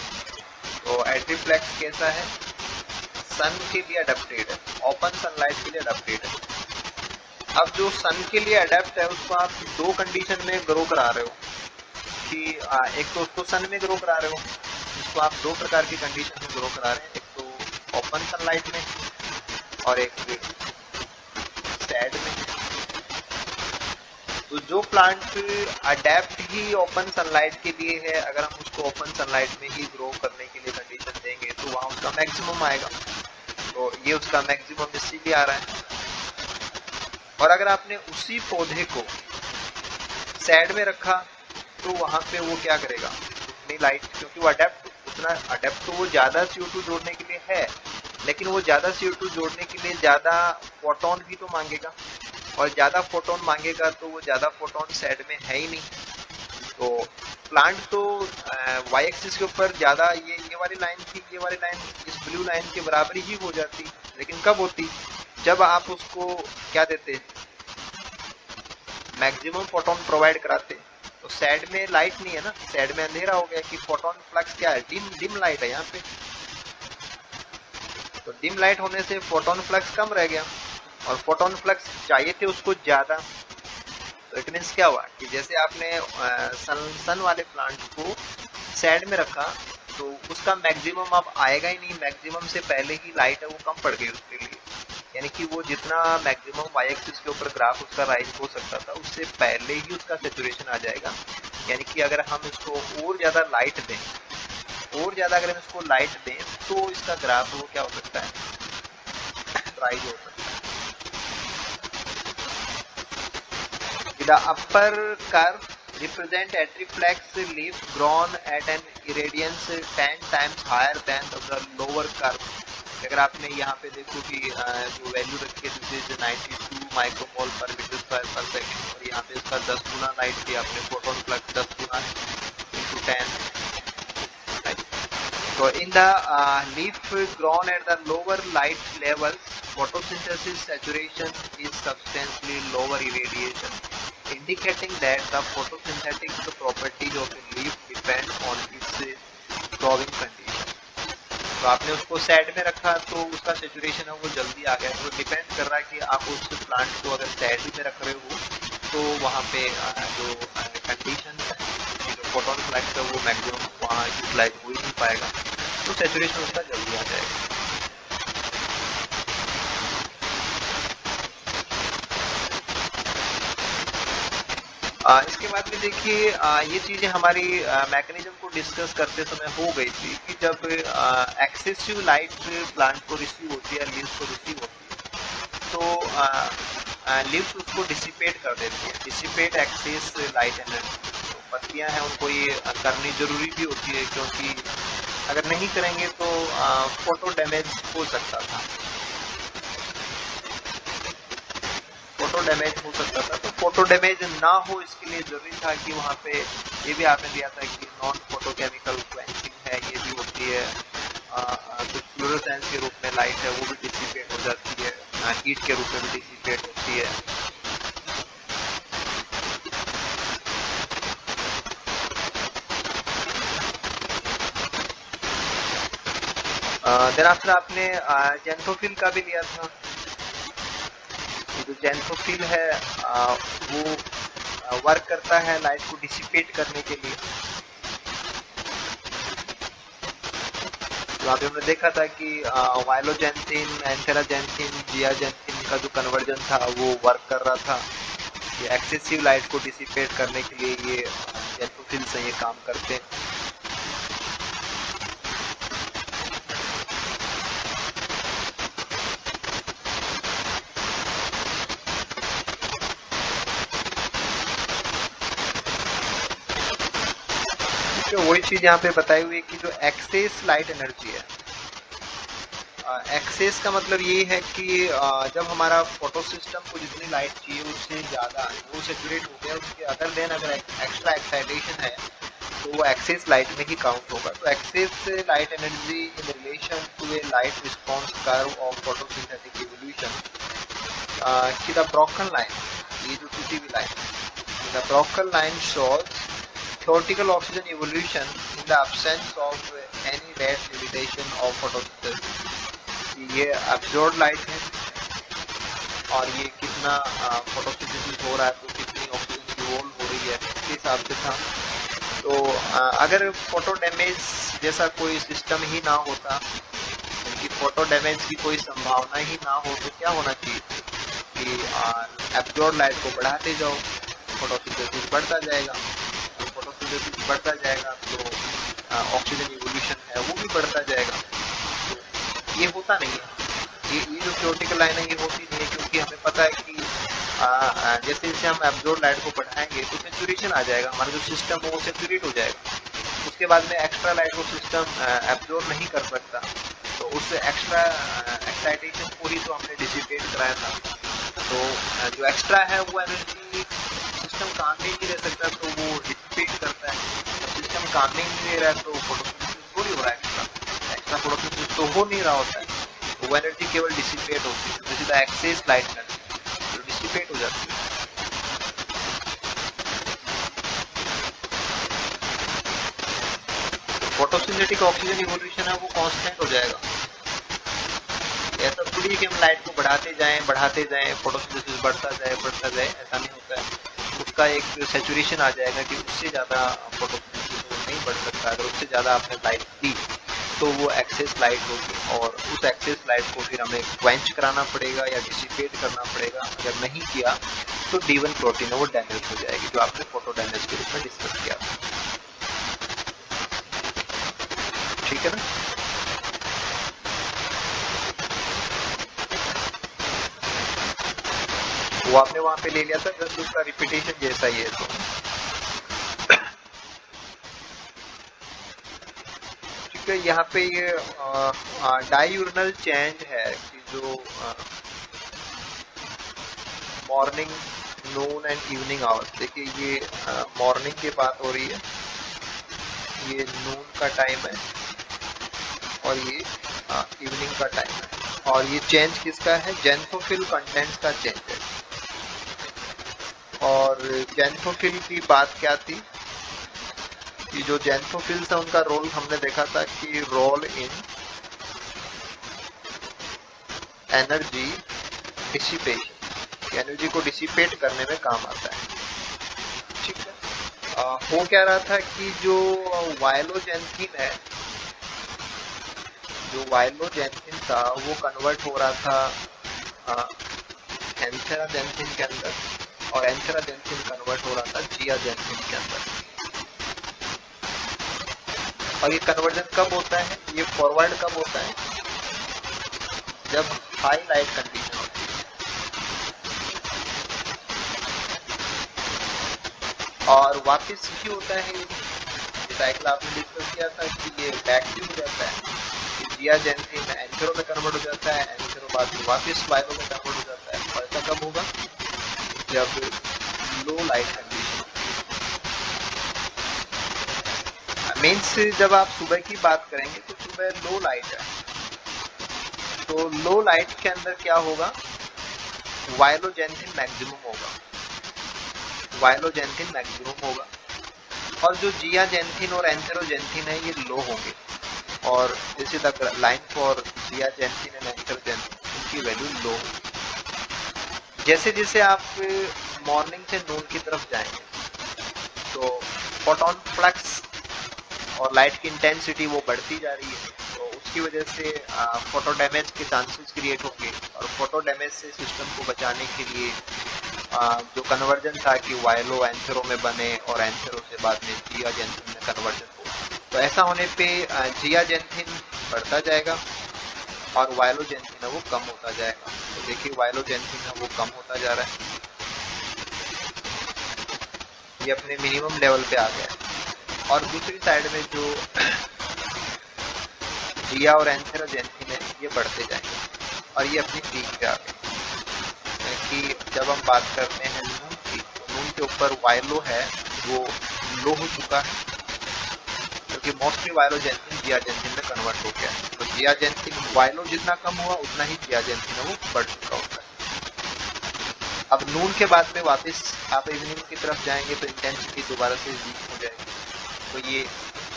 तो एट्रीफ्लेक्स कैसा है, सन के लिए अडेप्टेड है, ओपन सनलाइट के लिए अडेप्टेड है। अब जो सन के लिए अडेप्ट है उसको आप दो कंडीशन में ग्रो करा रहे हो कि एक तो उसको सन में ग्रो करा रहे हो, इसको आप दो प्रकार की कंडीशन में ग्रो करा रहे हैं, एक तो ओपन सनलाइट में और एक सैड में। तो जो प्लांट अडेप्ट ही ओपन सनलाइट के लिए है, अगर हम उसको ओपन सनलाइट में ही ग्रो करने के लिए कंडीशन देंगे तो वहां उसका मैक्सिमम आएगा। तो ये उसका मैक्सिमम इसीलिए आ रहा है। और अगर आपने उसी पौधे को सैड में रखा तो वहां पे वो क्या करेगा, उतनी लाइट, क्योंकि वो अडेप्ट तो वो ज्यादा CO2 जोड़ने के लिए है, लेकिन वो ज्यादा CO2 जोड़ने के लिए ज्यादा फोटोन भी तो मांगेगा, और ज्यादा फोटोन मांगेगा तो वो ज्यादा फोटोन सैड में है ही नहीं। तो प्लांट तो वाई एक्सिस के ऊपर ज्यादा ये वाली लाइन थी, ये वाली लाइन इस ब्लू लाइन के बराबर ही हो जाती, लेकिन कब होती, जब आप उसको क्या देते, मैक्सिमम फोटोन प्रोवाइड कराते। तो सैड में लाइट नहीं है ना, सैड में अंधेरा हो गया कि फोटोन फ्लक्स क्या है, डिम लाइट है यहाँ पे। तो डिम लाइट होने से फोटोन फ्लक्स कम रह गया, और फोटोन फ्लक्स चाहिए थे उसको ज्यादा। तो इट मीन्स क्या हुआ कि जैसे आपने सन वाले प्लांट को सैड में रखा तो उसका मैक्सिमम अब आएगा ही नहीं, मैक्सिमम से पहले ही लाइट है वो कम पड़ गई उसके लिए, यानी कि वो जितना मैक्सिमम वाई एक्सिस के ऊपर ग्राफ उसका राइज हो सकता था उससे पहले ही उसका सैचुरेशन आ जाएगा। यानी कि अगर हम इसको और ज्यादा लाइट दें, और ज्यादा अगर हम इसको लाइट दें तो इसका ग्राफ वो क्या हो सकता है, राइज हो सकता है। The upper curve represent Atriflex leaf grown at an irradiance 10 times higher than the lower curve। अगर आपने यहाँ पे देखो कि जो वैल्यू रखी है दिस इज 92 माइक्रोमोल पर मीटर स्क्वायर पर सेकंड, और यहाँ पे इसका 10 गुना लाइट थी, आपने फोटोन फ्लक्स 10 गुना है into 10। So in the leaf grown at the lower light levels, photosynthesis saturation is substantially lower irradiation, indicating that the photosynthetic properties of a leaf depend on its growing condition। तो आपने उसको सैड में रखा तो उसका सैचुरेशन है वो जल्दी आ गया। तो डिपेंड कर रहा है कि आप उस प्लांट को अगर सैड में रख रहे हो तो वहाँ पे जो कंडीशन है, जो फोटोन फ्लक्स है वो मैक्सिमम वहाँ यूटिलाइज हो ही नहीं पाएगा, तो सैचुरेशन उसका जल्दी आ जाएगा। इसके बाद में देखिए ये चीजें हमारी मैकेनिज्म को डिस्कस करते समय हो गई थी कि जब एक्सेसिव लाइट प्लांट को रिसीव होती है, लीव्स को रिसीव होती है, तो लीव्स उसको डिसिपेट कर देती है, डिसिपेट एक्सेस लाइट एनर्जी। तो पत्तियां हैं उनको ये करनी जरूरी भी होती है, क्योंकि अगर नहीं करेंगे तो फोटो डैमेज हो सकता था, फोटो डैमेज हो सकता था। तो फोटो डैमेज ना हो इसके लिए जरूरी था कि वहाँ पे ये भी आपने दिया था कि नॉन फोटोकेमिकल क्वेंचिंग है, ये भी होती है, कुछ फ्लोरोसेंस के रूप में लाइट है वो भी डिसिपेट हो जाती है, हीट के रूप में भी डिसिपेट होती है। देन आफ्टर आपने जेंथोफिल का भी लिया था। जो जेंथोफिल है वो वर्क करता है लाइट को डिसिपेट करने के लिए। तो अभी हमने देखा था कि वायलोजेंथिन, एंथेराजेंथिन, जियाजेंथिन का जो कन्वर्जन था वो वर्क कर रहा था। ये एक्सेसिव लाइट को डिसिपेट करने के लिए ये जेंथोफिल से ये काम करते हैं। तो वही चीज यहाँ पे बताई हुई है कि जो एक्सेस लाइट एनर्जी है, एक्सेस का मतलब ये है कि जब हमारा फोटो सिस्टम को जितनी लाइट चाहिए उससे ज्यादा वो सैचुरेट हो गया, उसके अदर देन अगर एक्स्ट्रा एक्साइटेशन है तो वो एक्सेस लाइट में ही काउंट होगा। तो excess light energy in relation to a light response curve of photosynthetic evolution की द ब्रोकन लाइन, ये जो टूटी हुई लाइन, the broken line shows theoretical oxygen evolution in the absence of any rate limitation of photosynthesis। ये absorbed light है और ये कितना फोटोसिंथेसिस हो रहा है, तो कितनी ऑक्सीजन इवोल्व हो रही है, इसके हिसाब से था। तो अगर फोटो डैमेज जैसा कोई सिस्टम ही ना होता, कि फोटो डैमेज की कोई संभावना ही ना हो, तो क्या होना चाहिए कि एब्जॉर्ब लाइट को बढ़ाते जाओ, फोटोसिंथेसिस बढ़ता जाएगा, फोटोसिंथेसिस बढ़ता जाएगा तो ऑक्सीजन इवोल्यूशन है वो भी बढ़ता जाएगा। तो ये होता नहीं है, ये जो थियोरेटिकल लाइन है ये होती नहीं है, क्योंकि हमें पता है कि जैसे जैसे हम एब्जॉर्ब लाइट को बढ़ाएंगे तो सेचुरेशन आ जाएगा, हमारा जो सिस्टम है वो सेचुरेट हो जाएगा। उसके बाद में एक्स्ट्रा लाइट को सिस्टम एब्जॉर्ब नहीं कर सकता, तो उससे एक्स्ट्रा एक्साइटेशन पूरी तो हमने डिसिपेट कराया था। तो जो एक्स्ट्रा है वो एनर्जी सिस्टम काम में नहीं रह सकता, तो वो डिसिपेट करता है। सिस्टम काम में नहीं ले रहा है तो फोटोसिंथेसिस थोड़ी हो रहा है, एक्स्ट्रा फोटोसिंथेसिस तो हो नहीं रहा होता है, वो एनर्जी केवल डिसिपेट होती है, जैसे द एक्सेस लाइट एनर्जी जो डिसिपेट हो जाती है। फोटोसिंथेटिक ऑक्सीजन इवोल्यूशन है वो कांस्टेंट हो जाएगा। ऐसा थोड़ी कि हम लाइट को बढ़ाते जाएं फोटोसिंथेसिस बढ़ता जाए, ऐसा नहीं होता है। उसका एक सैचुरेशन आ जाएगा कि उससे ज़्यादा फोटोसिंथेसिस नहीं बढ़ सकता। अगर उससे ज़्यादा आपने लाइट दी तो वो एक्सेस लाइट होगी, और उस एक्सेस लाइट को फिर हमें क्वेंच कराना पड़ेगा या डिसिपेट करना पड़ेगा। अगर नहीं किया तो D1 प्रोटीन है वो डैमेज हो जाएगी, जो आपने फोटो डैमेज के रूप में डिस्कस किया था। ठीक है ना? वो आपने वहां पे ले लिया था, जस्ट उसका रिपीटेशन जैसा ही है। तो ठीक है, यहाँ पे ये डायूर्नल चेंज है कि जो morning, Noon and evening hours. देखिए ये मॉर्निंग की बात हो रही है, ये नून का टाइम है और ये इवनिंग का टाइम है। और ये चेंज किसका है? ज़ैंथोफिल कंटेंट्स का चेंज है। और ज़ैंथोफिल की बात क्या थी कि जो ज़ैंथोफिल्स है उनका रोल हमने देखा था कि role in energy dissipation, energy को डिसिपेट करने में काम आता है। ठीक है, हो क्या रहा था कि जो वायलोजेंथिन है, जो वायलोजेंथिन था वो कन्वर्ट हो रहा था एंथेराजेंथिन के अंदर, और एंथेराजेंथिन कन्वर्ट हो रहा था जियाजेंथिन के अंदर। और ये कन्वर्जन कब होता है? ये फॉरवर्ड कब होता है? जब हाई लाइट कंडीशन होती है। और वापस ही होता है, साइकिल आपने डिस्कस किया था कि ये बैक भी हो जाता है, जियाजेंथिन एंथेरो में कन्वर्ट हो जाता है, एंथेरो बाद में वापस वायलो में कन्वर्ट हो जाता है। और ऐसा कब होगा? जब लो लाइट कंडीशन। मीन्स जब आप सुबह की बात करेंगे तो सुबह लो लाइट है, तो लो लाइट के अंदर क्या होगा? वायलोजेंथिन मैक्सिमम होगा, वायलोजेंथिन मैक्सिमम होगा, और जो जियाजेंथिन और एंथेरोजेंथिन है ये लो होंगे। और जैसे द लाइन फॉर जियाजेंथिन एंड एंथेरोजेंथिन, उनकी वैल्यू लो होगी। जैसे जैसे आप मॉर्निंग से नून की तरफ जाएंगे तो फोटोन फ्लक्स और लाइट की इंटेंसिटी वो बढ़ती जा रही है, तो उसकी वजह से फोटो डैमेज के चांसेस क्रिएट होंगे। और फोटो डैमेज से सिस्टम को बचाने के लिए जो कन्वर्जन था कि वायलो एंथेरो में बने और एंथेरो से बाद में जियाजेंथिन में कन्वर्जन हो, तो ऐसा होने पे जियाजेंथिन बढ़ता जाएगा और वायलोजेंथिन है वो कम होता जाएगा। तो देखिए वायलोजेंथिन है वो कम होता जा रहा है, ये अपने मिनिमम लेवल पे आ गया। और दूसरी साइड में जो जिया और एंथेरोजेंथिन है ये बढ़ते जाएंगे और ये अपनी पीक पे आ गए। कि जब हम बात करते हैं नून की, तो नून के ऊपर वायलो है वो लो हो चुका है क्योंकि मोस्टली वायलोजेंसिन जियाजेंसिन में कन्वर्ट हो गया है। तो जियाजेंसिन वायलो जितना कम हुआ उतना ही जियाजेंसिन है वो बढ़ चुका होता है। अब नून के बाद में वापस आप इवनिंग की तरफ जाएंगे तो इंटेंसिटी दोबारा से वीक हो जाएगी, तो ये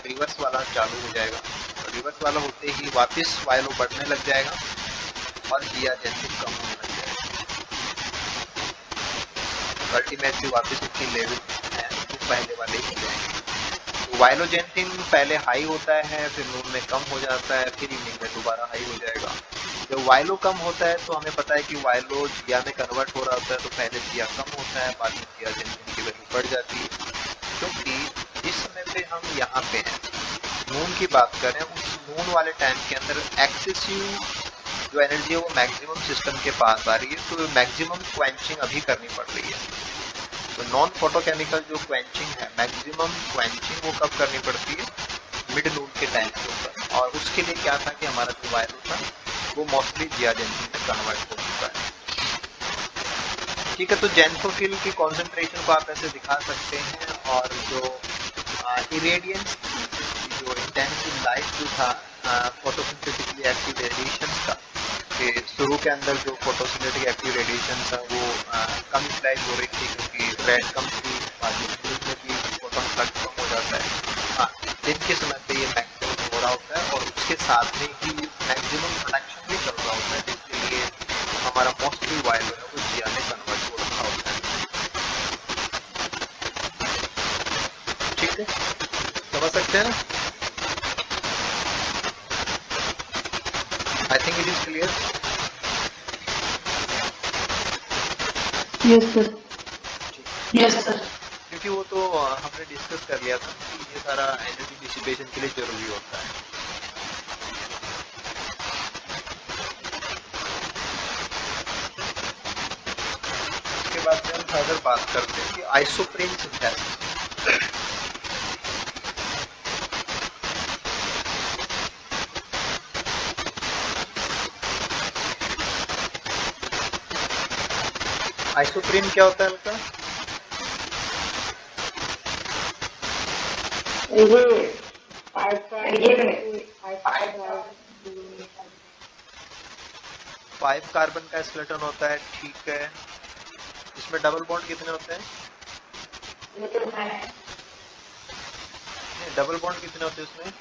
रिवर्स वाला चालू हो जाएगा। तो रिवर्स वाला होते ही वापस वायलो बढ़ने लग जाएगा और जियाजेंसिन कम होने लग जाएगा। अल्टीमेटली वापस उसकी लेवल है तो पहले वाले ही जाएंगे। तो वायलोजेंसिन पहले हाई होता है, फिर नून में कम हो जाता है, फिर इवनिंग में दोबारा हाई हो जाएगा। जब वायलो कम होता है तो हमें पता है कि वायलो जिया में कन्वर्ट हो रहा होता है, तो पहले जिया कम होता है, बाद में जियाजेंसिन की वैल्यू बढ़ जाती है। क्योंकि जिस समय पे हम यहाँ पे हैं नून की बात करें, उस नून वाले टाइम के अंदर एक्सेसिव जो एनर्जी है वो मैक्सिमम सिस्टम के पास आ रही है, तो मैक्सिमम क्वेंचिंग अभी करनी पड़ रही है। तो नॉन फोटोकेमिकल जो क्वेंचिंग है, मैक्सिमम क्वेंचिंग वो कब करनी पड़ती है? मिड नून के टाइम के ऊपर। और उसके लिए क्या था कि हमारा जो वायलो था वो मोस्टली जियाजेंसिन में कन्वर्ट हो चुका है। ठीक है, तो जेंथोफिल की कॉन्सेंट्रेशन को आप ऐसे दिखा सकते हैं, और जो इरेडियंस जो इंटेंसिव लाइट जो था फोटोसिंथेटिकली एक्टिव रेडिएशन का, कि शुरू के अंदर जो फोटोसिंथेटिक एक्टिव रेडिएशन था वो कम यूटिलाइज हो रही थी क्योंकि रेड कम थी, बाद में भी फोटोन फ्लक्स कम हो जाता है। हाँ, दिन के समय पे ये मैक्सिमम हो रहा होता है और उसके साथ में ही मैक्सिमम प्रोडक्शन भी चल रहा होता है, जिसके लिए हमारा मोस्टली वायलो है वो जिया में कन्वर्ट हो रहा होता है। ठीक है, समझ सकते हैं ना? I think it is clear. Yes, sir. Yes, sir. क्योंकि वो तो हमने डिस्कस कर लिया था कि ये सारा एनर्जी डिसिपेशन के लिए जरूरी होता है। उसके बाद में हम फर्दर बात करते हैं कि आइसोप्रीन सिंथेसिस। आइसोप्रीन क्या होता है इनका? फाइव कार्बन का स्केलेटन होता है, ठीक है। इसमें डबल बॉन्ड कितने होते हैं? डबल बॉन्ड कितने होते हैं इसमें?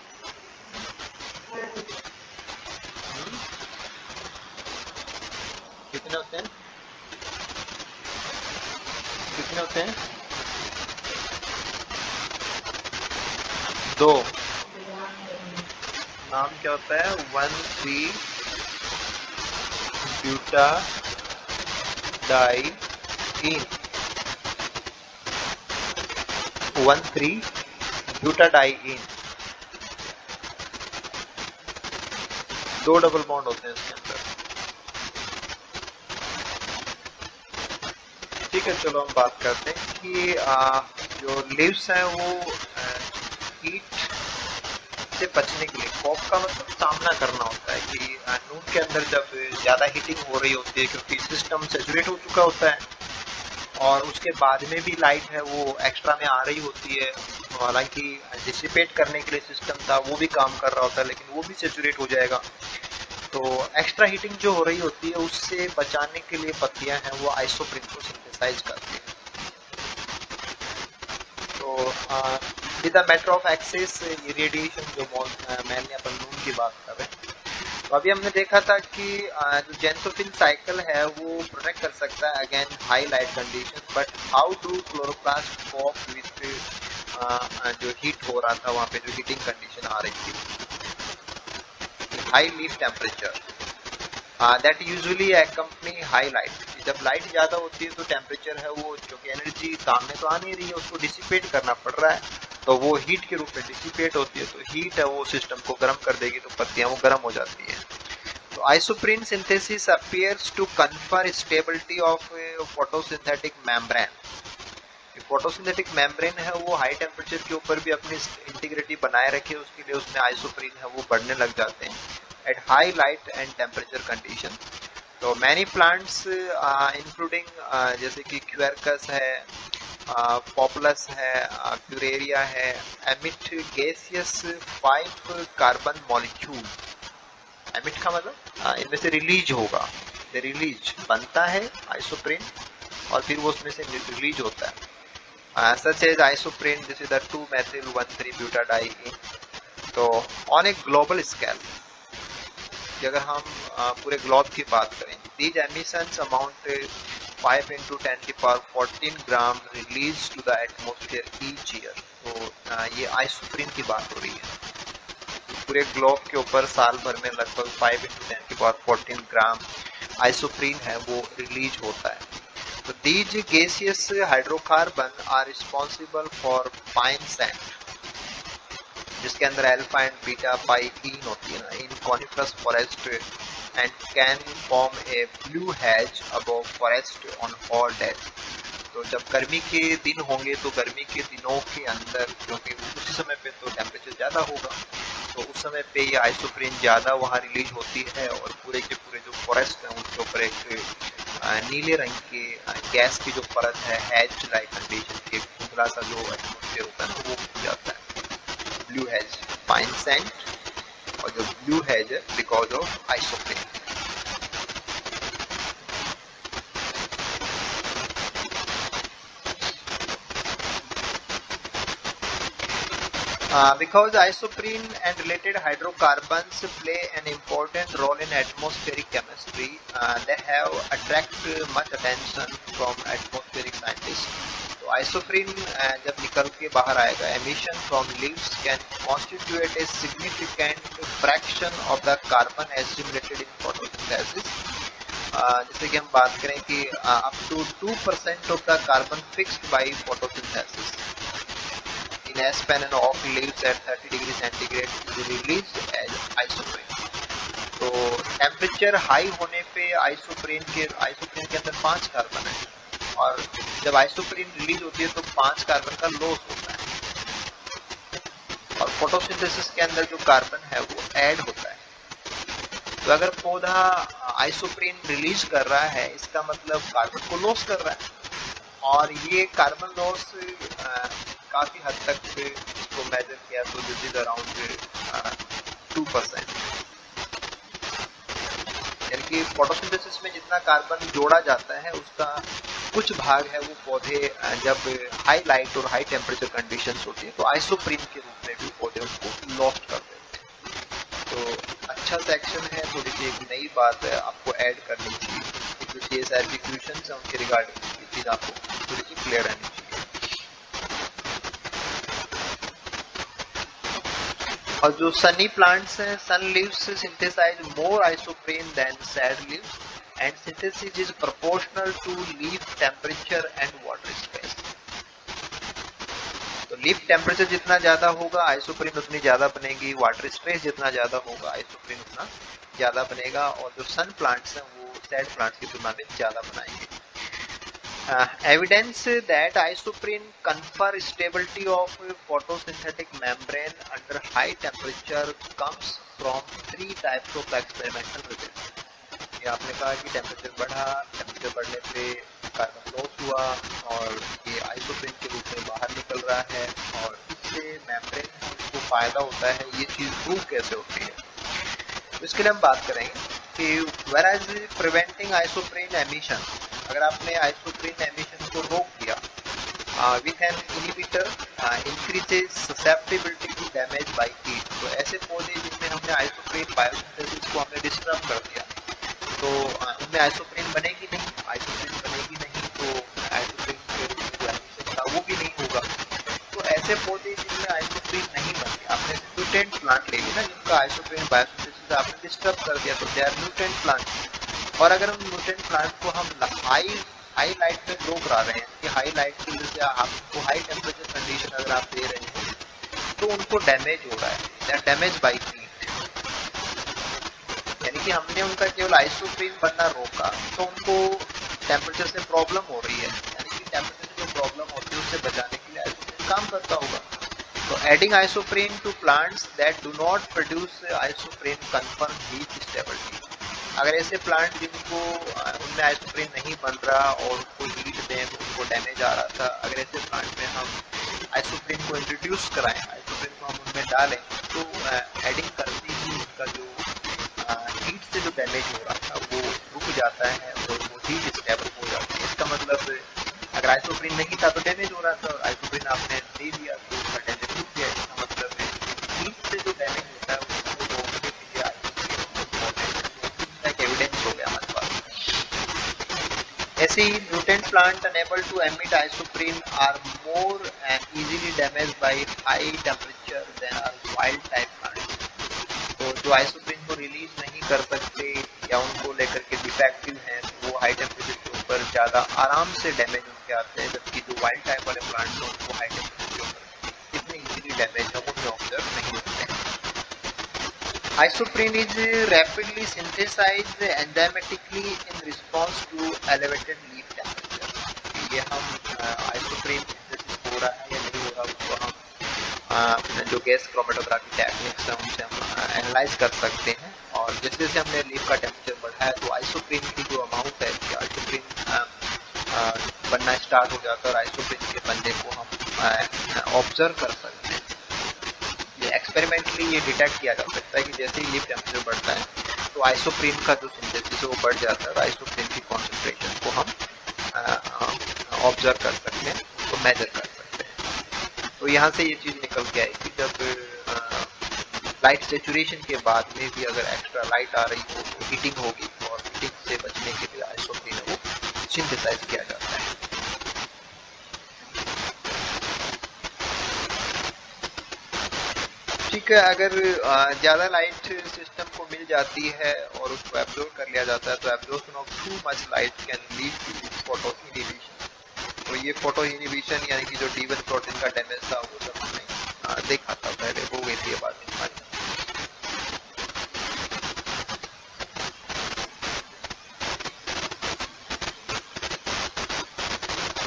कितने होते हैं? कितने होते हैं? 2। नाम क्या होता है? 1,3 ब्यूटा डाई इन। 1,3 ब्यूटा डाई इन। 2 डबल बॉन्ड होते हैं इसके अंदर। ठीक है, चलो हम बात करते हैं कि जो लीव्स हैं वो हीट से बचने के लिए, कॉफ का मतलब सामना करना होता है कि नून के अंदर जब ज्यादा हीटिंग हो रही होती है क्योंकि सिस्टम सैचुरेट हो चुका होता है और उसके बाद में भी लाइट है वो एक्स्ट्रा में आ रही होती है। हालांकि डिसिपेट करने के लिए सिस्टम था वो भी काम कर रहा होता है, लेकिन वो भी सैचुरेट हो जाएगा। तो एक्स्ट्रा हीटिंग जो हो रही होती है उससे बचाने के लिए पत्तियां हैं वो आइसोप्रीन को सिंथेसाइज करती है। तो with a matter of excess radiation जो मैंने अपन नून की बात कर रहे हैं, तो अभी हमने देखा था कि जो जेंथोफिल साइकिल है वो प्रोटेक्ट कर सकता है again high light condition, but how do chloroplast cope with जो हीट हो रहा था, वहाँ पे जो हीटिंग कंडीशन आ रही थी, high leaf temperature that usually accompany high light. जब लाइट ज्यादा होती है तो टेम्परेचर है वो, जो कि एनर्जी सामने तो आ नहीं रही है, उसको डिसिपेट करना पड़ रहा है, तो वो हीट के रूप में डिसिपेट होती है। तो हीट है वो सिस्टम को गर्म कर देगी, तो पत्तियां वो गर्म हो जाती है। तो isoprene synthesis appears to confer stability of photosynthetic membrane. Photosynthetic membrane है वो हाई टेम्परेचर के ऊपर भी अपनी इंटीग्रिटी बनाए रखे, उसके लिए उसमें आइसोप्रीन है वो बढ़ने लग जाते हैं at high light and temperature condition. तो मैनी प्लांट्स इंक्लूडिंग जैसे कि क्वेरकस है, पॉपुलस है, प्यूरेरिया है, emit gaseous 5 carbon molecule. Emit का मतलब इनमें से रिलीज होगा, रिलीज बनता है आइसोप्रेन और फिर वो उसमें से रिलीज होता है। Such as isoprene, this is the 2-methyl-1,3-butadiene। तो ऑन ए ग्लोबल स्केल, अगर हम पूरे ग्लोब की बात करें, these emissions amount 5 × 10⁻14 gram release to the atmosphere each year. तो ये आइसोप्रीन की बात हो रही है। पूरे ग्लोब के ऊपर साल भर में लगभग 5 × 10⁻14 ग्राम आइसोप्रीन है वो रिलीज होता है। तो these gaseous hydrocarbon are responsible for pine scent, जिसके अंदर अल्फा एंड बीटा पाइकीन होती है ना, in coniferous forest, and can form a blue haze above forest on hot days. तो जब गर्मी के दिन होंगे तो गर्मी के दिनों के अंदर, क्योंकि उसी समय पे तो टेम्परेचर ज़्यादा होगा, तो उस समय पे ये आइसोप्रीन ज़्यादा वहाँ रिलीज होती है और पूरे के पूरे जो फॉरेस्ट हैं उसके ऊपर एक नीले रंग के गैस की जो परत है, हैज लाइक कंडीशन के धुंधला सा जो एटमोस्फेयर होता है ना, वो हो जाता है ब्लू हैज, फाइन सैंड, और जो ब्लू हैज है because of isoprene. Because isoprene and related hydrocarbons play an important role in atmospheric chemistry, they have attracted much attention from atmospheric scientists. तो आइसोप्रीन जब निकल के बाहर आएगा, emission from leaves can constitute a significant fraction of the carbon assimilated in photosynthesis. जैसे कि हम बात करें कि up to 2% of the carbon fixed by photosynthesis in aspen and oak leaves at 30 degree centigrade is released as isoprene. तो टेम्परेचर हाई होने पे आइसोप्रीन के अंदर 5 कार्बन है, और जब आइसोप्रीन रिलीज होती है तो 5 कार्बन का लॉस होता है, और फोटोसिंथेसिस के अंदर जो कार्बन है वो ऐड होता है। तो अगर पौधा आइसोप्रीन रिलीज कर रहा है, इसका मतलब कार्बन को लॉस कर रहा है, और ये कार्बन लॉस काफी हद तक इसको मेजर किया तो दिस इज अराउंड 2%। यानी कि फोटोसिंथेसिस में जितना कार्बन जोड़ा जाता है उसका कुछ भाग है वो पौधे जब हाई लाइट और हाई टेम्परेचर कंडीशंस होती है तो आइसोप्रीन के रूप में भी पौधे उसको लॉस्ट कर देते हैं। तो अच्छा सेक्शन है, थोड़ी सी एक नई बात है आपको ऐड करनी चाहिए, जो CSIR की क्वेश्चंस हैं उनके रिगार्डिंग ये चीज आपको थोड़ी सी क्लियर रहनी चाहिए। और जो सनी प्लांट्स हैं, sun leaves synthesize more isoprene than shade leaves, and synthesis is proportional to leaf temperature and water space. तो लीफ टेम्परेचर जितना ज्यादा होगा आइसोप्रीन उतनी ज्यादा बनेगी, वाटर स्पेस जितना ज्यादा होगा आइसोप्रीन उतना ज्यादा बनेगा, और जो सन प्लांट्स हैं वो सैड प्लांट्स की तुलना में ज्यादा बनाएंगे। Evidence that isoprene confer stability of photosynthetic membrane under high temperature comes from 3 types of experimental results. ये आपने कहा कि टेम्परेचर बढ़ा, टेम्परेचर बढ़ने पे कार्बन लॉस हुआ और ये आइसोप्रीन के रूप में बाहर निकल रहा है, और इससे मेम्ब्रेन को फायदा होता है। ये चीज प्रूव कैसे होती है, तो इसके लिए हम बात करेंगे कि whereas preventing isoprene emission, अगर आपने आइसोप्रीन एमिशन को रोक दिया with an inhibitor increases susceptibility to damage by heat, तो ऐसे पौधे जिनमें हमने आइसोप्रीन बायोसिंथेसिस को हमने डिस्टर्ब कर दिया तो उनमें आइसोप्रीन बनेगी नहीं, तो आइसोप्रीन के रूप में जो एमिशन था वो भी नहीं होगा। तो ऐसे पौधे जिनमें आइसोप्रीन नहीं बनती, आपने म्यूटेंट प्लांट ले लिया ना जिनका आइसोप्रीन बायोसिंथेसिस आपने डिस्टर्ब कर दिया, तो दे आर म्यूटेंट प्लांट। और अगर हम म्यूटेंट प्लांट को हम हाई लाइट पे ग्रो करा रहे हैं कि हाई लाइट की वजह से आपको हाई टेम्परेचर कंडीशन अगर आप दे रहे हैं तो उनको डैमेज हो रहा है, डैमेज बाय हीट। यानी कि हमने उनका केवल आइसोप्रीन बनना रोका तो उनको टेम्परेचर से प्रॉब्लम हो रही है, यानी कि टेम्परेचर से जो प्रॉब्लम होती है उससे बचाने के लिए आइसोप्रीन काम करता होगा। तो adding isoprene to plants that do not produce isoprene confirm heat stability. अगर ऐसे प्लांट जिनको उनमें आइसोप्रीन नहीं बन रहा और उनको हीट दें उनको डैमेज आ रहा था, अगर ऐसे प्लांट में हम आइसोप्रीन को इंट्रोड्यूस कराएं, आइसोप्रीन को हम उनमें डालें, तो एडिंग करते ही उनका जो हीट से जो डैमेज हो रहा था वो रुक जाता है और वो हीट स्टेबल हो जाती है। इसका मतलब अगर आइसोप्रीन नहीं था तो डैमेज हो रहा था, और आइसोप्रीन आपने दे दिया तो उसका डैमेज रुक गया। इसका मतलब है हीट से जो डैमेज होता है उसको रोकने के लिए आइसोप्रीन एक एविडेंस हो गया हमारे पास। ऐसे ही mutant plant unable to emit isoprene are more easily damage by high temperature than are wild type plant. तो जो आइसोप्रीन को रिलीज नहीं कर सकते या उनको लेकर के डिफेक्टिव हैं, तो वो हाई टेम्परेचर के ऊपर ज्यादा आराम से डैमेज होके आते हैं, जबकि जो वाइल्ड टाइप वाले प्लांट हैं उनको हाई टेम्परेचर के ऊपर इतने इजीली डैमेज हम उन्हें ऑब्जर्व नहीं होते हैं। Isoprene is rapidly synthesized enzymatically in response to elevated leaf temperature। ये हम आइसोप्रीन सिंथेसिस हो रहा है या नहीं हो रहा उसको हम जो गैस क्रोमेटोग्राफी टेक्निक्स है उनसे हम एनालाइज कर सकते हैं, और जैसे जैसे हमने लीफ का टेम्परेचर बढ़ाया तो आइसोप्रीन की जो अमाउंट है कि आइसोप्रीन बनना स्टार्ट हो जाता है और आइसोप्रीन के बनने को हम ऑब्जर्व कर सकते हैं। एक्सपेरिमेंटली ये डिटेक्ट किया जा सकता है कि जैसे ही लीफ टेम्परेचर बढ़ता है तो आइसोप्रीन का जो सिंथेसिस है वो बढ़ जाता है और आइसोप्रीन की कॉन्सेंट्रेशन को हम ऑब्जर्व कर सकते हैं, तो मेजर कर सकते हैं। तो यहाँ से ये चीज़ निकल के आई कि जब लाइट सेचुरेशन के बाद में भी अगर एक्स्ट्रा लाइट आ रही हो तो हीटिंग होगी, और हीटिंग से बचने के लिए आइसोप्रीन वो सिंथेसाइज किया जाता है। ठीक है, अगर ज़्यादा लाइट सिस्टम को मिल जाती है और उसको एब्जॉर्ब कर लिया जाता है तो absorption of too much light can lead to photo inhibition. तो ये फोटो इनहिबिशन यानी कि जो D1 प्रोटीन का डैमेज था वो सब हमने देखा था पहले, हो गई थी ये बात हमारी।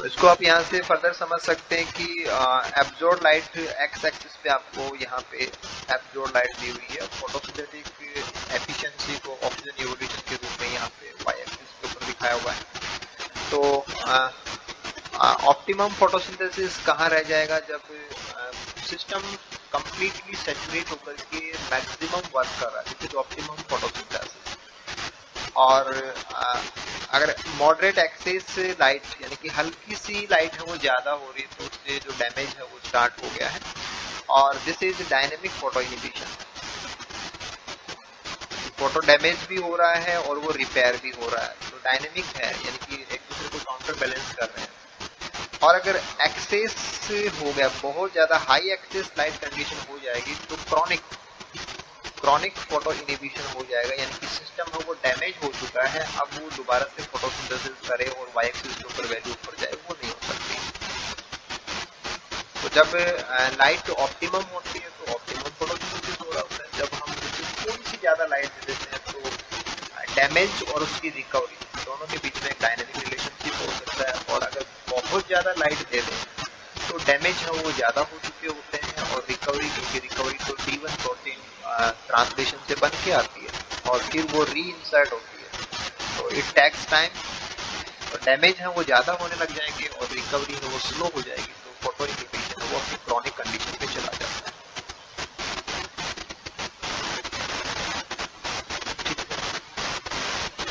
इसको आप यहाँ से फर्दर समझ सकते हैं कि एब्जॉर्ब लाइट एक्स एक्सिस पे आपको यहाँ पे एब्जॉर्ब लाइट दी हुई है, फोटोसिंथेटिक एफिशिएंसी को ऑक्सीजन इवोल्यूशन के रूप में यहाँ पे वाई एक्सिस के ऊपर दिखाया हुआ है। तो ऑप्टिमम फोटोसिंथेसिस कहाँ रह जाएगा, जब सिस्टम कंप्लीटली सैचुरेट होकर के मैक्सिमम वर्क कर रहा है, दिस इज ऑप्टिमम फोटोसिंथेसिस। और अगर मॉडरेट एक्सेस लाइट यानी कि हल्की सी लाइट है वो ज्यादा हो रही है तो उससे जो डैमेज है वो स्टार्ट हो गया है, और this is dynamic photo inhibition. Photo damage भी हो रहा है और वो रिपेयर भी हो रहा है, तो डायनेमिक है यानी कि एक दूसरे को काउंटर बैलेंस कर रहे हैं। और अगर एक्सेस हो गया, बहुत ज्यादा हाई एक्सेस लाइट कंडीशन हो जाएगी तो क्रॉनिक फोटो इनहिबिशन हो जाएगा, यानी कि सिस्टम है वो डैमेज हो चुका है, अब वो दोबारा से फोटोसिंथेसिस करे और वाई एक्सिस के ऊपर वैल्यू ऊपर जाए वो नहीं हो सकती। तो जब लाइट ऑप्टिमम होती है तो ऑप्टिमम फोटोसिंथेसिस हो रहा होता है, जब हम थोड़ी सी ज्यादा लाइट दे देते हैं तो डैमेज और उसकी रिकवरी दोनों के बीच में एक डायनेमिक रिलेशनशिप हो सकता है, और अगर बहुत ज्यादा लाइट दे दें तो डैमेज है वो ज्यादा हो चुके होते हैं, और रिकवरी क्योंकि रिकवरी तो D1 प्रोटीन ट्रांसलेशन से बन के आती है और फिर वो री इंसर्ट होती है, तो इट टेक्स टाइम, और डैमेज है वो ज्यादा होने लग जाएंगे और रिकवरी है वो स्लो हो जाएगी, तो फोटो इनहिबिशन है वो अपनी क्रॉनिक कंडीशन पे चला जाता है।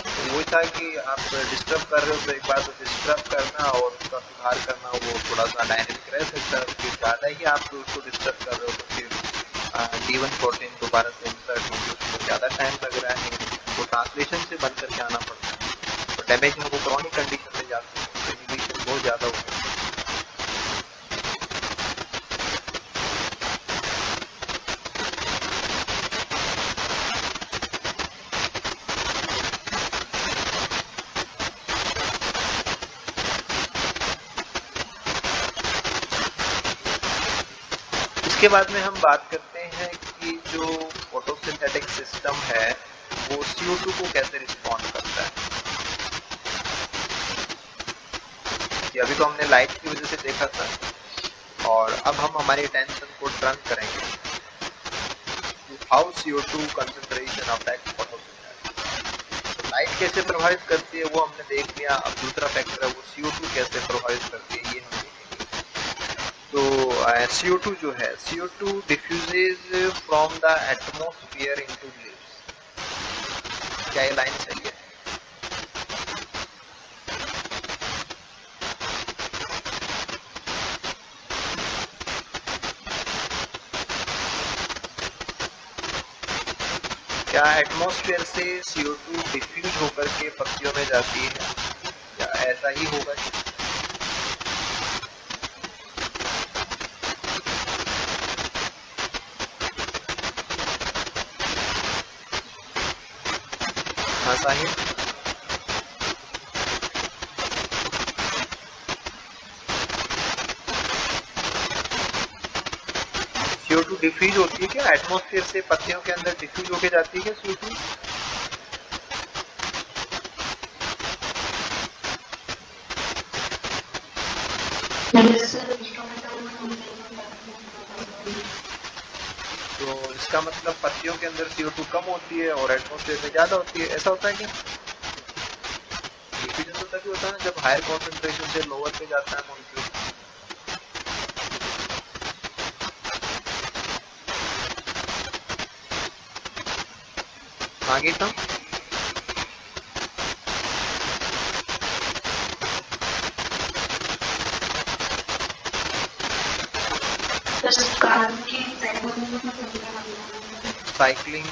तो वो था कि आप डिस्टर्ब कर रहे हो तो एक बार तो डिस्टर्ब करना और उसका सुधार करना वो थोड़ा सा डायनेमिक रह सकता है, फिर ज्यादा ही आप उसको डिस्टर्ब कर रहे हो तो फिर D1 प्रोटीन दोबारा से इंसर्ट होगी, उसको ज्यादा टाइम लग रहा है, वो ट्रांसलेशन से बन करके आना पड़ता है, तो डैमेज में वो क्रॉनिक कंडीशन में जाते हैं, तो इनहिबिशन बहुत ज्यादा होता है। इसके बाद में हम बात करते हैं कि जो फोटोसिंथेटिक सिस्टम है वो CO2 को कैसे रिस्पॉन्ड करता है। अभी तो हमने लाइट की वजह से देखा था, और अब हम हमारी अटेंशन को टर्न करेंगे how CO2 concentration affect photosynthesis. Light कैसे प्रभावित करती है वो हमने देख लिया। अब दूसरा फैक्टर है वो CO2 कैसे प्रभावित करती है, ये हम देखेंगे। तो CO2 जो है, CO2 diffuses from the atmosphere into leaves. क्या ये लाइन सही है? क्या एटमॉस्फेयर से CO2 डिफ्यूज होकर के पत्तियों में जाती है, या ऐसा ही होगा? हाँ साहिब, CO2 डिफ्यूज होती है क्या एटमॉस्फेयर से पत्तियों के अंदर, डिफ्यूज होके जाती है क्या CO2? तो इसका मतलब पत्तियों के अंदर CO2 कम होती है और एटमॉस्फेयर में ज्यादा होती है, ऐसा होता है क्या? डिफ्यूजन तो तभी होता है ना जब हायर कॉन्सेंट्रेशन से लोअर पे जाता है मॉलिक्यूल। आगे था साइक्लिंग।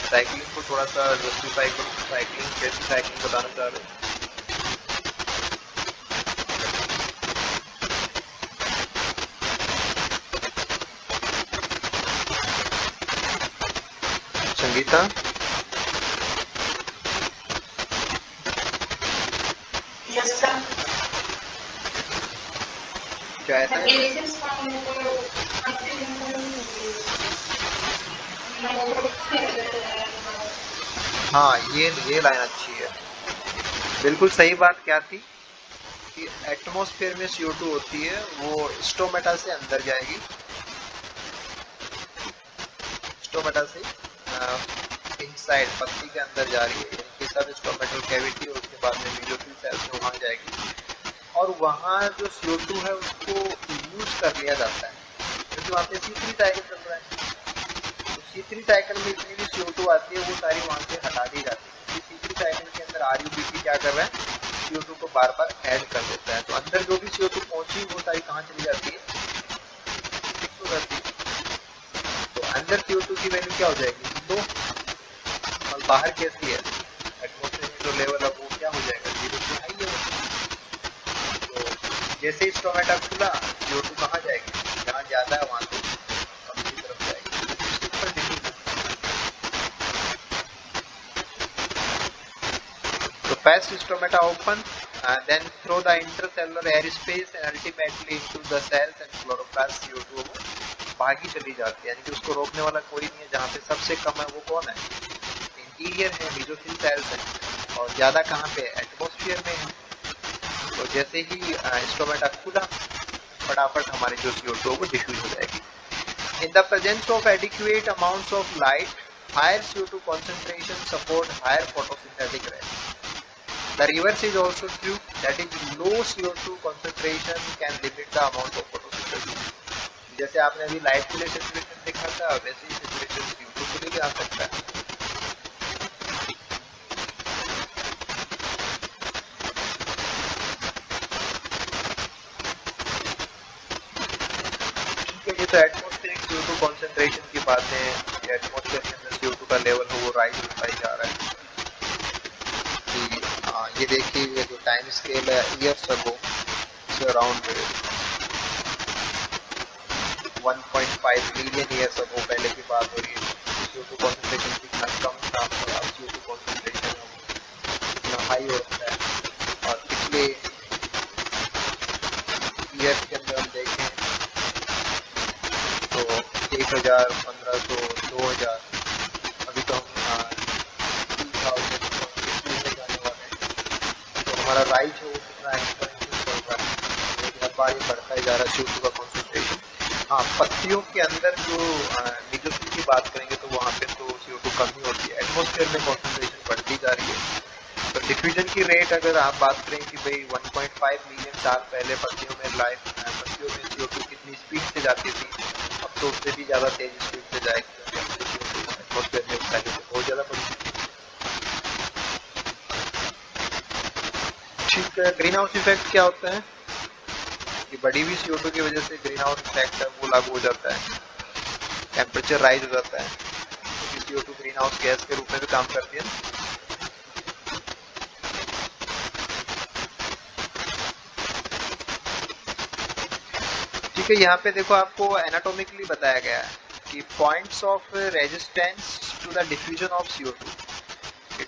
साइक्लिंग को थोड़ा सा जस्टिफाई करो, साइक्लिंग कैसी साइक्लिंग बताना चाह रहे हो? संगीता, क्या ऐसा है? हाँ, ये लाइन अच्छी है, बिल्कुल सही बात। क्या थी कि एटमॉस्फेयर में CO2 होती है, वो स्टोमेटा से अंदर जाएगी, स्टोमेटा से इनसाइड पत्ती के अंदर जा रही है, इनके साथ स्टोमेटल कैविटी, और उसके बाद में मेसोफिल सेल्स में वहां जाएगी, और वहां जो CO2 है उसको यूज कर लिया जाता है, क्योंकि वहां पे C3 साइकिल चल रहा है। तो C3 साइकिल में जितनी भी CO2 आती है वो सारी वहां से हटा दी जाती है। C3 साइकिल के अंदर RuBP क्या कर रहा है, CO2 को बार बार ऐड कर देता है। तो अंदर जो भी CO2 पहुंची वो सारी कहाँ चली जाती है, फिक्स हो जाती है। तो अंदर CO2 की वैल्यू क्या हो जाएगी, 2, और बाहर कैसी है, एटमॉस्फेयर में जो लेवल है वो क्या हो जाएगा, 0 से हाई है। तो जैसे ही स्टोमेटा खुला, CO2 कहाँ जाएगी, जहाँ ज्यादा है वहां से कम की तरफ जाएगी। तो fast stomata open, then through the intercellular airspace and ultimately into the cells and chloroplast CO2 भागी चली जाती है, यानी कि उसको रोकने वाला कोई नहीं है। जहाँ पे सबसे कम है वो कौन है, इंटीरियर है, मेसोफिल सेल्स है, और ज्यादा कहाँ पे, एटमॉस्फेयर में है। तो जैसे ही स्टोमेटा खुला, फटाफट हमारी जो CO2 वो डिफ्यूज हो जाएगी। In the presence of adequate amounts of light, higher CO2 concentration support higher photosynthetic rate. The reverse is also true, that is low CO2 concentration can limit the amount of photosynthesis. जैसे आपने अभी लाइट के लिए सैचुरेशन देखा था, वैसे ही सैचुरेशन CO2 के लिए भी आ सकता है। ठीक है, ये तो एटमॉस्फेरिक CO2 कॉन्सेंट्रेशन की बातें हैं, एटमॉस्फेयर के अंदर CO2 का लेवल हो वो राइज होता ही जा रहा है। ये देखिए, ये जो टाइम स्केल है ईयर्स अगो से अराउंड 1.5 मिलियन ईयर्स अगो पहले की बात हो रही है। CO2 कॉन्सेंट्रेशन कितना कम था, अब CO2 कॉन्सेंट्रेशन कितना हाई होता है। और पिछले ईयर्स के अंदर हम देखें तो 1000, 1500, 2000, अभी तो हम 2000 जाने वाले हैं। तो हमारा राइज है वो कितना एक्सपोनेंशियल चल रहा है, हर बार ये बढ़ता ही जा रहा है CO2 का कॉन्सेंट्रेशन। हाँ, पत्तियों के अंदर जो मेसोफिल की बात करेंगे तो वहाँ पे तो CO2 कम ही होती है, एटमॉस्फेयर में कॉन्सेंट्रेशन बढ़ती जा रही है। डिफ्यूजन की रेट अगर आप बात करें कि भाई 1.5 मिलियन साल पहले पत्तियों में CO2 कितनी स्पीड से जाती थी, अब तो उससे भी ज़्यादा तेज स्पीड से जाएगी, एटमॉस्फेयर में उसका बहुत ज़्यादा बढ़ी। ठीक है, ग्रीन हाउस इफेक्ट क्या होता है कि बढ़ी हुई CO2 की वजह से ग्रीन हाउस इफेक्ट है वो लागू हो जाता है, टेम्परेचर राइज हो जाता है, क्योंकि CO2 ग्रीन हाउस गैस के रूप में भी काम करती है। ठीक है, यहाँ पे देखो आपको एनाटॉमिकली बताया गया है कि points of resistance to the diffusion of CO2।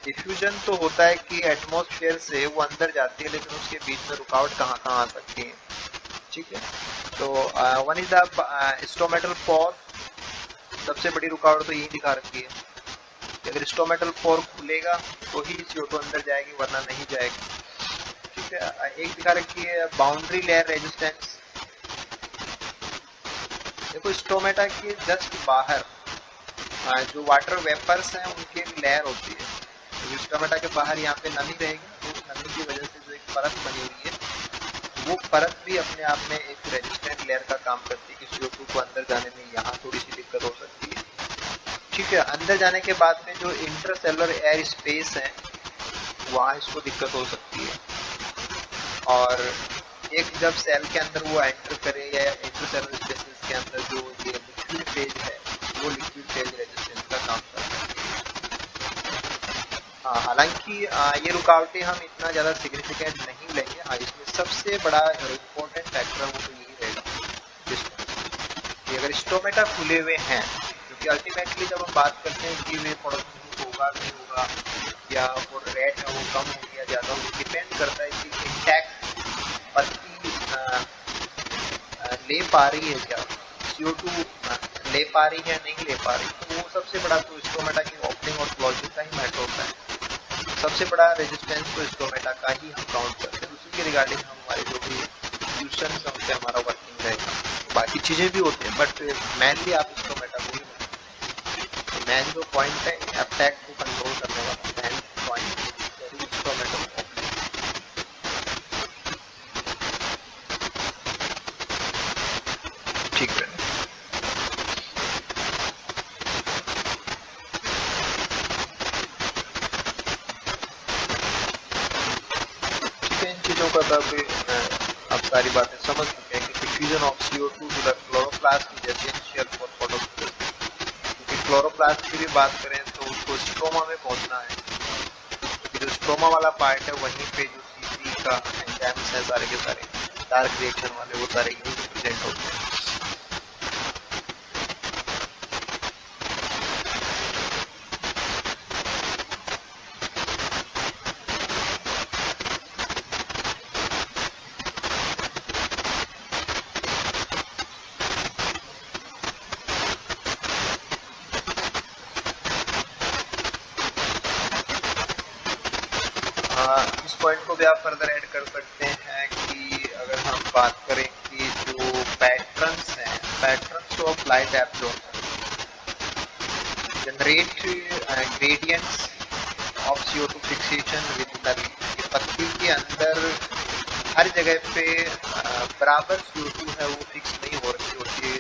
Diffusion तो होता है कि एटमॉस्फेयर से वो अंदर जाती है, लेकिन उसके बीच में रुकावट कहाँ कहाँ आ सकती है। ठीक है, तो one is the stomatal pore, सबसे बड़ी रुकावट तो यही दिखा रखी है कि अगर स्टोमेटल पोर खुलेगा तो ही CO2 अंदर जाएगी, वरना नहीं जाएगी। ठीक है, एक दिखा रखी है बाउंड्री लेयर रेजिस्टेंस। देखो स्टोमेटा के जस्ट बाहर जो वाटर वेपर्स हैं उनकी एक लेयर होती है, तो स्टोमेटा के बाहर यहाँ पे नमी रहेगी, तो उस नमी की वजह से जो एक परत बनी हुई है वो परत भी अपने आप में एक रेजिस्टेंट लेयर का काम करती है कि CO2 को अंदर जाने में यहाँ थोड़ी सी दिक्कत हो सकती है। ठीक है, अंदर जाने के बाद में जो इंटरसेलुलर एयर स्पेस है वहाँ इसको दिक्कत हो सकती है, और एक जब सेल के अंदर वो एंटर करे या इंटरसेलुलर स्पेसेस के अंदर जो ये लिक्विड फेज है वो लिक्विड फेज रेजिस्टेंस का काम करता है। हालांकि ये रुकावटें हम इतना ज़्यादा सिग्निफिकेंट नहीं लेंगे। हाँ, इसमें सबसे बड़ा इम्पोर्टेंट फैक्टर वो तो यही रहेगा कि अगर स्टोमेटा खुले हुए हैं, क्योंकि अल्टीमेटली जब हम बात करते हैं कि वे प्रोडक्शन होगा नहीं होगा या वो रेट है वो कम हो या ज़्यादा हो, डिपेंड करता है कि इंटैक्ट पत्ती ले पा रही है क्या, CO2 ले पा रही है नहीं ले पा रही, तो वो सबसे बड़ा तो स्टोमेटा की ओपनिंग और क्लोजिंग का ही मैटर होता है। सबसे बड़ा रेजिस्टेंस तो स्टोमेटा का ही हम काउंट करते हैं, उसी के रिगार्डिंग हमारे जो भी सॉल्यूशंस हैं उनसे हमारा वर्किंग रहेगा। बाकी चीज़ें भी होती हैं बट मेनली आप स्टोमेटा को ही मेन जो पॉइंट है अटैक को कंट्रोल करने वाला मेन पॉइंट स्टोमेटा। ठीक है, इन चीजों का अब सारी बातें समझ चुके हैं कि diffusion of CO2 to the chloroplast is essential for photosynthesis. क्योंकि क्लोरोप्लास्ट की भी बात करें तो उसको स्ट्रोमा में पहुंचना है, क्योंकि जो स्ट्रोमा वाला पार्ट है वहीं पे जो CC का एंजाइम्स है सारे के सारे डार्क रिएक्शन वाले वो सारे यहीं प्रेजेंट होते हैं। इस पॉइंट को भी आप फर्दर ऐड कर सकते हैं कि अगर हम बात करें कि जो पैटर्न्स हैं, patterns of light absorption generate gradients of CO2 fixation with the leaf. पत्ती के अंदर हर जगह पे बराबर CO2 है वो फिक्स नहीं हो रही होती है,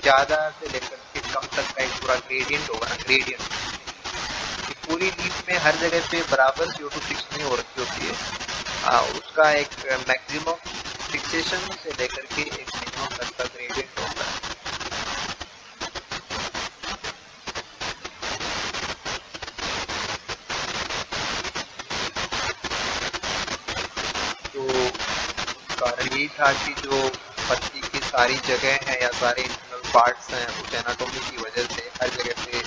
ज़्यादा से लेकर के कम तक का एक पूरा ग्रेडियंट होगा ना, ग्रेडियंट पूरी लीफ में हर जगह पे बराबर CO2 फिक्स नहीं हो रखी होती है, उसका एक मैक्सिमम फिक्सेशन से लेकर के एक मिनिमम तक का ग्रेडियंट होता है। तो कारण यही था कि जो पत्ती की सारी जगह है या सारे इंटरनल पार्ट्स हैं उस एनाटॉमी की वजह से हर जगह पे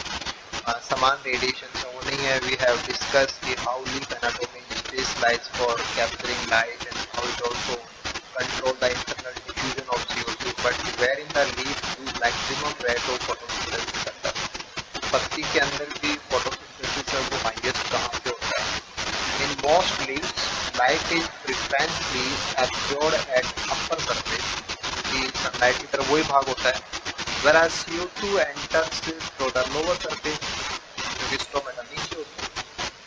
समान रेडिएशन है वो नहीं है। वी हैव डिस्कस्ड कि how leaf anatomy specialize for capturing light and how it also control the internal diffusion of CO2 but where in the leaf the maximum rate of photosynthesis करता है। पत्ती के अंदर भी फोटोसिंथेसिस है वो हाईएस्ट कहाँ पे होता है? In most leaves light is preferentially absorbed at upper surface, कि सनलाइट की तरफ वही भाग होता है, whereas CO2 enters through the lower surface, क्योंकि स्टोमेटा नीचे होती है,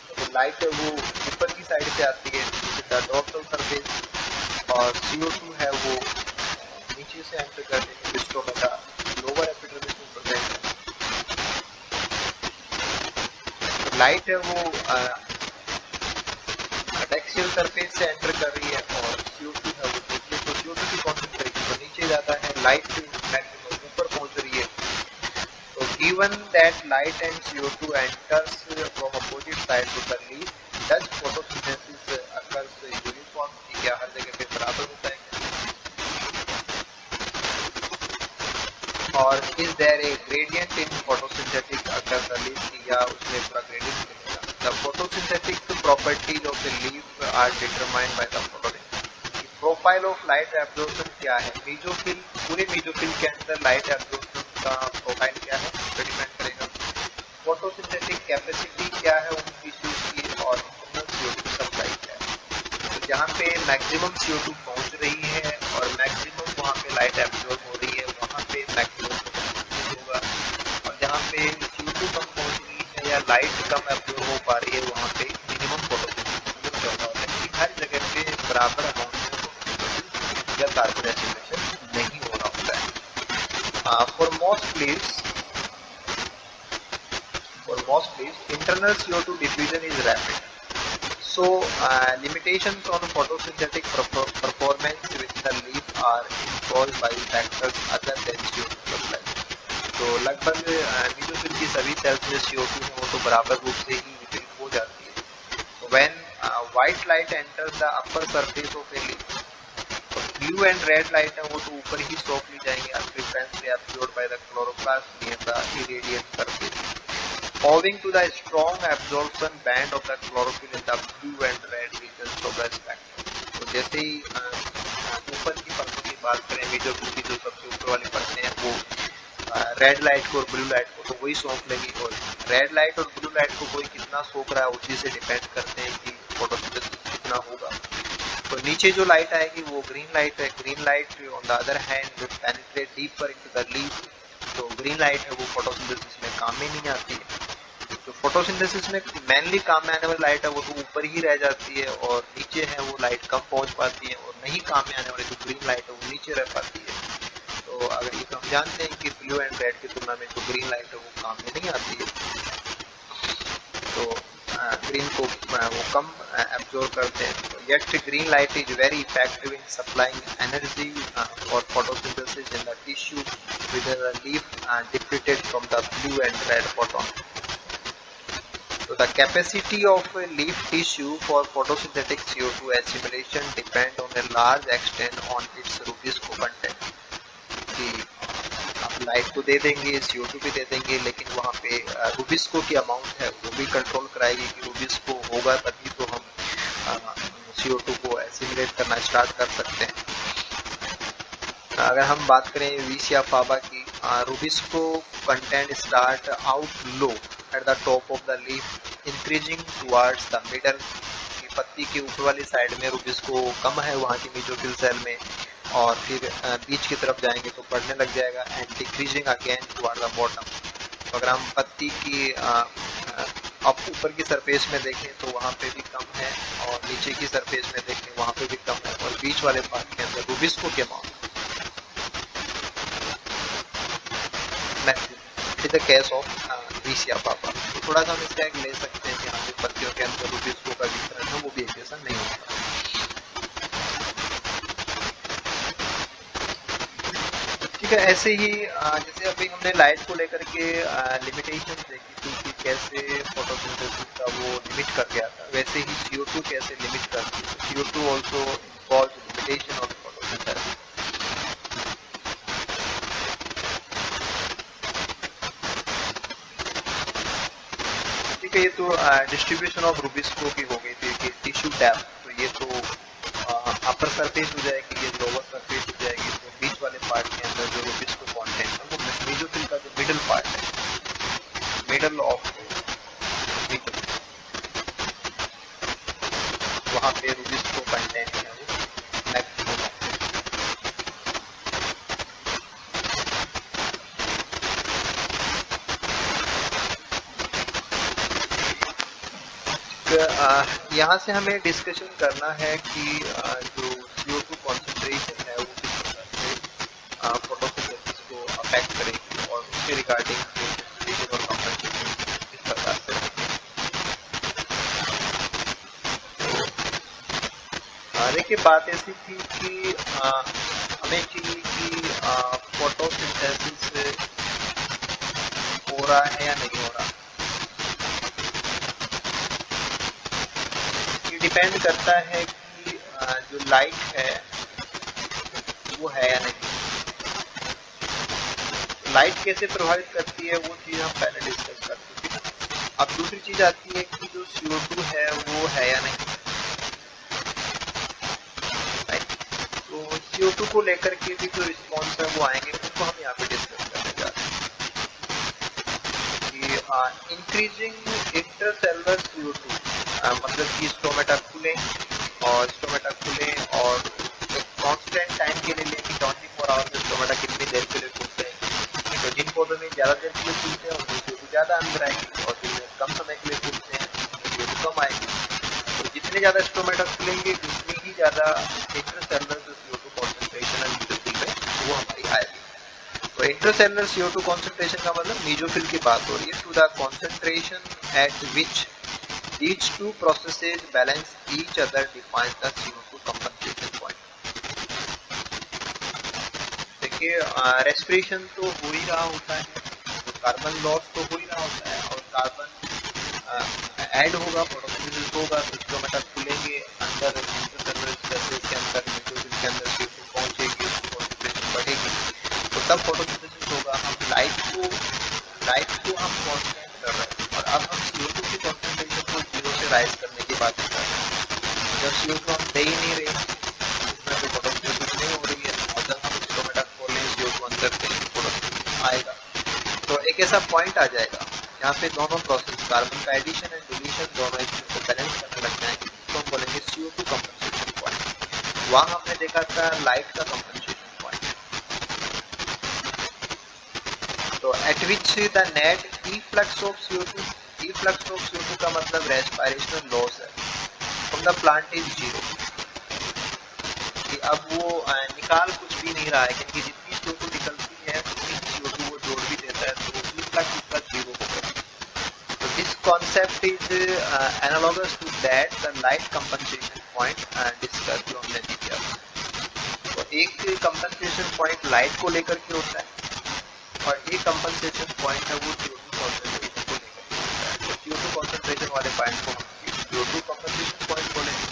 तो लाइट है वो ऊपर की साइड से आती है डॉर्सल सरफेस, और CO2 है वो नीचे से एंटर करने के स्टोमेटा लोअर एपिडर्मिस में प्रेजेंट है। लाइट है वो एक्सियल सरफेस से एंटर कर रही है, और CO2 है वो नीचे, तो CO2 की कॉन्सेंट्रेशन तो नीचे जाता है, लाइट मैक्सिमम ऊपर पहुंच रही है। तो given that light and CO2 enters from opposite side to the leaf, does photosynthesis occurs uniformly? क्या हर जगह पे बराबर होता है? और is there a gradient in photosynthetic occur the leaf? या उसमें पूरा gradient मिलेगा? The photosynthetic properties of the leaf are determined by the following. Profile of light absorption क्या है? मीजोफिल, पूरे मीजोफिल के अंदर लाइट एब्जॉर्प्शन का प्रोफाइल क्या है, तो डिपेंड करेगा। फोटोसिंथेटिक कैपेसिटी क्या है उन टिश्यूज की, और इंटरनल CO2 सप्लाई क्या है। तो जहाँ पे मैक्सिमम CO2 पहुँच रही है और मैक्सिमम वहाँ पे लाइट एब्जॉर्ब हो रही है, वहाँ पे मैक्सिमम फोटोसिंथेसिस होगा, और जहाँ पे CO2 कम पहुँच रही है या लाइट कम एब्जॉर्ब हो पा रही है, वहाँ पे मिनिमम फोटोसिंथेसिस होगा। लेकिन हर जगह पे बराबर अमाउंट या कार्बन एसिमिलेशन नहीं हो रहा होता है। For most leaves, internal CO2 diffusion is rapid. So, limitations on photosynthetic performance with the leaf are imposed by factors other than CO2 supply. तो लगभग मीजोफिल की सभी सेल्स में CO2 है वो तो बराबर रूप से ही वितरित हो जाती है। When white light enters the upper surface of a leaf, blue and red light है वो तो ऊपर ही सोख ली जाएंगे, preferentially absorbed by the chloroplast near the irradiant surface, owing to the strong absorption band of the chlorophyll in the blue and red regions of the spectrum. तो जैसे ही ऊपर की परतों की बात करें, मीजोफिल की जो सबसे ऊपर वाली परतें हैं वो रेड लाइट को और ब्लू लाइट को तो वही सौंप लेगी, और रेड लाइट और ब्लू लाइट को कोई कितना सोख रहा है उसी से डिपेंड करते हैं कि फोटोसिंथेसिस कितना होगा। तो नीचे जो लाइट आएगी वो ग्रीन लाइट है। Green light on the other hand penetrate deeper into the leaf, तो ग्रीन लाइट है वो फोटोसिंथेसिस में काम में नहीं आती है। तो फोटोसिंथेसिस में मेनली काम में आने वाली लाइट है वो तो ऊपर ही रह जाती है, और नीचे है वो लाइट कम पहुंच पाती है, और नहीं काम में आने वाली जो ग्रीन लाइट है वो नीचे रह पाती है। तो अगर ये तो हम जानते हैं कि ब्लू एंड रेड की तुलना में जो ग्रीन लाइट है वो काम में नहीं आती है, तो ग्रीन को वो कम एब्जॉर्ब करते हैं। तो yet green light is very effective in supplying energy for photosynthesis in the tissue with the leaf depleted from the blue and red photon. So the capacity of a leaf tissue for photosynthetic CO2 assimilation depend on a large extent on its Rubisco content. कि आप लाइट को दे देंगे, CO2 भी दे देंगे, लेकिन वहाँ पे रूबिस्को की अमाउंट है वो भी कंट्रोल कराएगी कि रूबिस्को होगा तभी तो हम CO2 को एसिमिलेट करना स्टार्ट कर सकते हैं। अगर हम बात करें विसिया फाबा की, rubisco content start out low at the top of the leaf increasing towards the middle, की पत्ती के ऊपर वाली साइड में रूबिस्को कम है वहाँ की मीजोफिल सेल में, और फिर बीच की तरफ जाएंगे तो बढ़ने लग जाएगा and decreasing again toward the bottom. तो अगर हम पत्ती की अब ऊपर की सरफेस में देखें तो वहाँ पे भी कम है, और नीचे की सरफेस में देखें वहाँ पे भी कम है, और बीच वाले पार्ट के अंदर रूबिस्को के amount maximum in the case of Vicia faba. तो थोड़ा सा हम इसका एक ले सकते हैं कि यहाँ पे पत्तियों के अंदर रूबिस्को का वितरण है वो भी एक जैसा नहीं होता। ठीक है, ऐसे ही जैसे अभी हमने लाइट को लेकर के लिमिटेशन देखी थी कि कैसे फोटोसिंथेसिस का वो लिमिट कर गया था, वैसे ही CO2 कैसे लिमिट करती है। CO2 also involve limitation of photosynthesis. ठीक है, ये तो डिस्ट्रीब्यूशन ऑफ रूबिस्को की हो गई थी कि टिश्यू डेप्थ, तो ये तो अपर सरफेस हो जाएगी, ये लोअर सरफेस हो जाएगी। तो बीच वाले पार्ट के अंदर जो रूबिस्को कंटेंट है वो मीजोफिल का जो मिडल पार्ट है, मिडल ऑफ मीजोफिल, वहाँ पे रूबिस्को कंटेंट है वो मैक्सिमम है। यहाँ से हमें डिस्कशन करना है कि जो CO2 कॉन्सेंट्रेशन है वो किस प्रकार से फोटोसिंथेसिस को अफेक्ट करेगी और उसके रिगार्डिंग सेंसिटाइजेशन और कंपनसेशन किस प्रकार से रहेगी। देखिए बात ऐसी थी कि हमें चाहिए कि फोटोसिंथेसिस हो रहा है या नहीं हो रहा। ये डिपेंड करता है कि जो लाइट है वो है या नहीं। लाइट कैसे प्रभावित करती है वो चीज हम पहले डिस्कस कर चुके हैं। अब दूसरी चीज आती है कि जो CO2 है वो है या नहीं। तो CO2 को लेकर के भी जो रिस्पॉन्स है वो आएंगे, उनको हम यहाँ पे डिस्कस करने जा रहे हैं कि इंक्रीजिंग इंटरसेलुलर CO2 मतलब कि स्टोमेटा खुले और एक कांस्टेंट टाइम के लिए लेकिन 24 आवर्स में स्टोमेटा कितनी देर के लिए खुलते हैं। तो जिन पौधों में ज्यादा देर के लिए खुलते हैं उनमें CO2 ज्यादा अंदर आएगी और जिनमें कम समय के लिए खुलते हैं उनमें CO2 कम आएगी। तो जितने ज्यादा स्टोमेटा खुलेंगे उतनी ही ज्यादा इंटरसेलुलर जो CO2 कॉन्सेंट्रेशन है मीजोफिल में वो हमारी आएगी। तो इंटरसेलुलर CO2 कॉन्सेंट्रेशन का मतलब मीजोफिल की बात हो रही है। To the concentration at which each two processes balance each other defines the CO2 compensation point। देखिए रेस्पिरेशन तो हो ही रहा होता है, तो कार्बन लॉस तो हो ही रहा होता है और कार्बन ऐड होगा, फोटोसिंथेसिस होगा, तो स्टोमेटा खुलेंगे, अंदर इंटरसेलुलर स्पेसेस के अंदर मीजोफिल के अंदर CO2 पहुंचेगी, कॉन्सेंट्रेशन बढ़ेगी, तो तब फोटोसिंथेसिस होगा। हम लाइट को हम कांस्टेंट कर रहे हैं और अब हम CO2 की कॉन्सेंट्रेशन को 0 से राइज करने की बात कर रहे हैं। जब CO2 हम दे ही नहीं रहे, उसमें तो फोटोसिंथेसिस नहीं हो रही है, और जब हम स्टोमेटा खोलें CO2 अंदर से फोटोसिंथेसिस आएगा। तो एक ऐसा पॉइंट आ जाएगा जहाँ पे दोनों प्रोसेस कार्बन का एडिशन एंड डिलीशन दोनों एक दूसरे को बैलेंस करने लग जाएंगे, तो हम बोलेंगे CO2 कंपनसेशन पॉइंट। वहाँ हमने देखा था लाइट का कंपनसेशन पॉइंट। तो eight which the net efflux of CO2 का मतलब रेस्पिरेशनल लॉस है फ्रॉम द प्लांट इज 0। कि अब वो निकाल कुछ भी नहीं रहा है, क्योंकि जितनी CO2 निकलती है उतनी CO2 वो जोड़ भी देता है, तो इफ्लक्स उसका 0 हो गया। तो this concept is analogous to that the light compensation point discuss जो हमने किया। तो एक कंपनसेशन पॉइंट लाइट को लेकर के होता है और एक कंपनसेशन पॉइंट है वो CO2 कॉन्सेंट्रेशन को लेकर के होता है। तो CO2 कॉन्सेंट्रेशन वाले पॉइंट को हम CO2 कंपनसेशन पॉइंट बोलेंगे।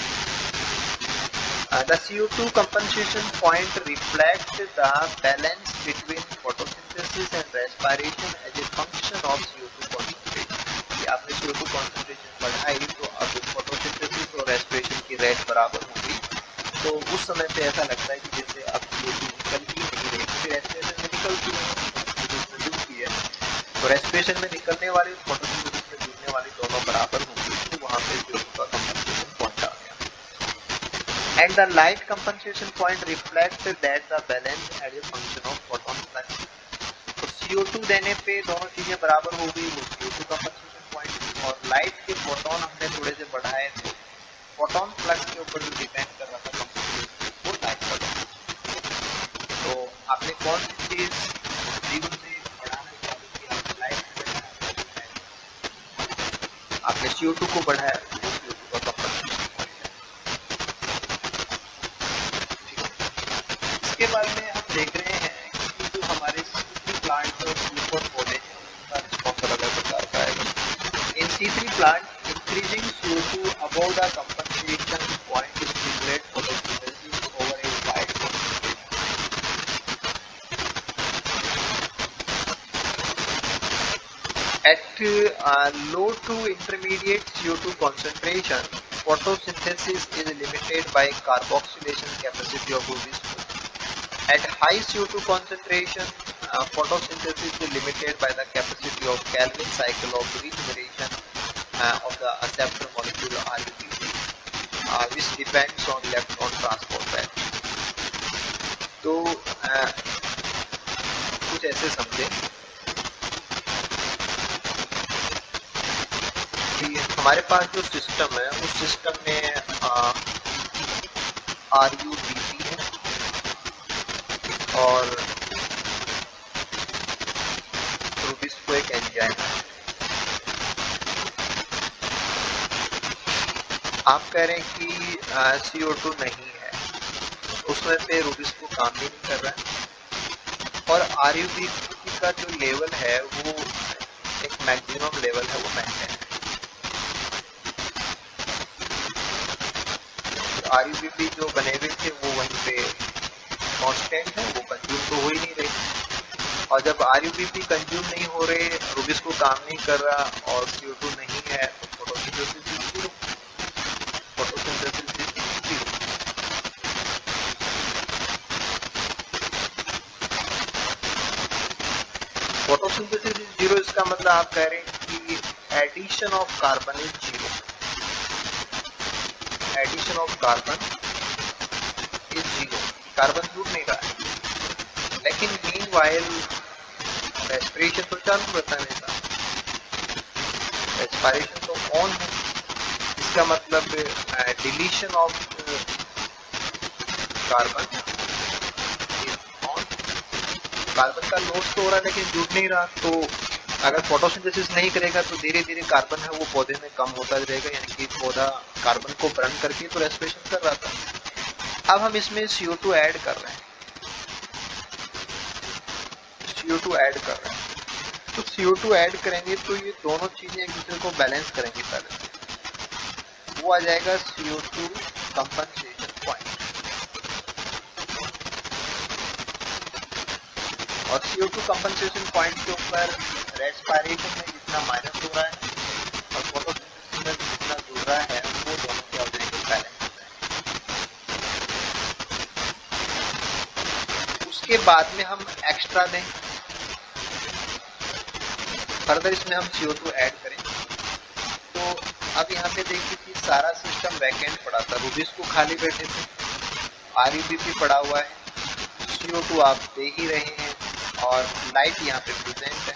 The CO2 compensation point reflects the balance between photosynthesis and respiration as a function of CO2 concentration। कि आपने CO2 concentration बढ़ाई तो अब फोटोसिंथेसिस और रेस्पिरेशन की रेट बराबर होगी, तो उस समय पे ऐसा लगता है कि जैसे अब CO2 निकल ही नहीं रही, क्योंकि रेस्पिरेशन में निकलती है, तो रेस्पिरेशन में निकलने वाली फोटोसिंथेसिस में जुड़ने वाली दोनों बराबर होंगी, तो वहाँ पे CO2 का कंपनसेशन पॉइंट आ गया। And the light compensation point reflects that the balance as a function of photon flux। तो CO2 देने पे दोनों चीजें बराबर हो गई, वो CO2 कंपनसेशन पॉइंट, और लाइट के फोटोन हमने थोड़े से बढ़ाए तो फोटोन फ्लक्स के ऊपर जो डिपेंड कर रहा था कंपनसेशन वो लाइट का। तो आपने कौन सी चीज 0 से बढ़ाना चालू किया, आपने लाइट को बढ़ाया, आपने CO2 को बढ़ाया, वो CO2 का कंपनसेशन। इसके बारे में हम देख रहे हैं कि जो हमारे C3 प्लांट और C4 पौधे हैं उनका रिस्पॉन्स अलग अलग प्रकार का आएगा। इन C3 plant increasing CO2 above the compensation point stimulate photosynthesis over a wide concentration। At low to intermediate CO2 concentration, photosynthesis is limited by carboxylation capacity of this। At high CO2 concentration, photosynthesis is limited by the capacity of Calvin cycle of regeneration of the acceptor molecule RUPC, which depends on electron transport path। तो कुछ ऐसे समझे कि हमारे पास जो सिस्टम है उस सिस्टम में RUBP है और रूबिस्को एक एंजाइम है। आप कह रहे हैं कि CO2 नहीं है, उसमें पे रूबिस्को काम भी नहीं कर रहा है और RUBP का जो लेवल है वो एक मैक्सिमम लेवल है, वो मेंटेन है। RUBP जो बने हुए थे वो वहीं पे कांस्टेंट है, वो कंज्यूम तो हो ही नहीं रहे और जब RUBP कंज्यूम नहीं हो रहे, रूबिस्को काम नहीं कर रहा और CO2 नहीं है तो photosynthesis is zero. Photosynthesis is zero. Photosynthesis is zero इसका मतलब आप कह रहे हैं कि addition of carbon is zero. Addition of carbon is zero, carbon जुड़ नहीं रहा है। लेकिन मीनवाइल रेस्पिरेशन तो चालू रहता है हमेशा, रेस्पिरेशन तो ऑन है। इसका मतलब deletion of carbon is on. Carbon का लॉस तो हो रहा है लेकिन जुड़ नहीं रहा, तो अगर फोटोसिंथेसिस नहीं करेगा तो धीरे धीरे कार्बन है वो पौधे में कम होता जाएगा, यानी कि पौधा कार्बन को बर्न करके तो रेस्पिरेशन कर रहा था। अब हम इसमें CO2 ऐड कर रहे हैं, CO2 ऐड कर रहे हैं, तो CO2 ऐड करेंगे तो ये दोनों चीजें एक दूसरे को बैलेंस करेंगी। पहले वो आ जाएगा CO2 कंपनसेशन पॉइंट और CO2 कंपनसेशन पॉइंट के ऊपर रेस्पिरेशन में जितना माइनस हो रहा है और फोटोसिंथेसिस में जितना जुड़ रहा है वो दोनों क्या हो जाएंगे, बैलेंस हो जाएंगे। उसके बाद में हम एक्स्ट्रा दें, फर्दर इसमें हम CO2 ऐड करें। तो अब यहाँ पे देखिए कि सारा सिस्टम वैकेंट पड़ा था, रूबिस्को खाली बैठे थे, RUBP पड़ा हुआ है, CO2 आप दे ही रहे हैं और लाइट यहाँ पे प्रेजेंट है।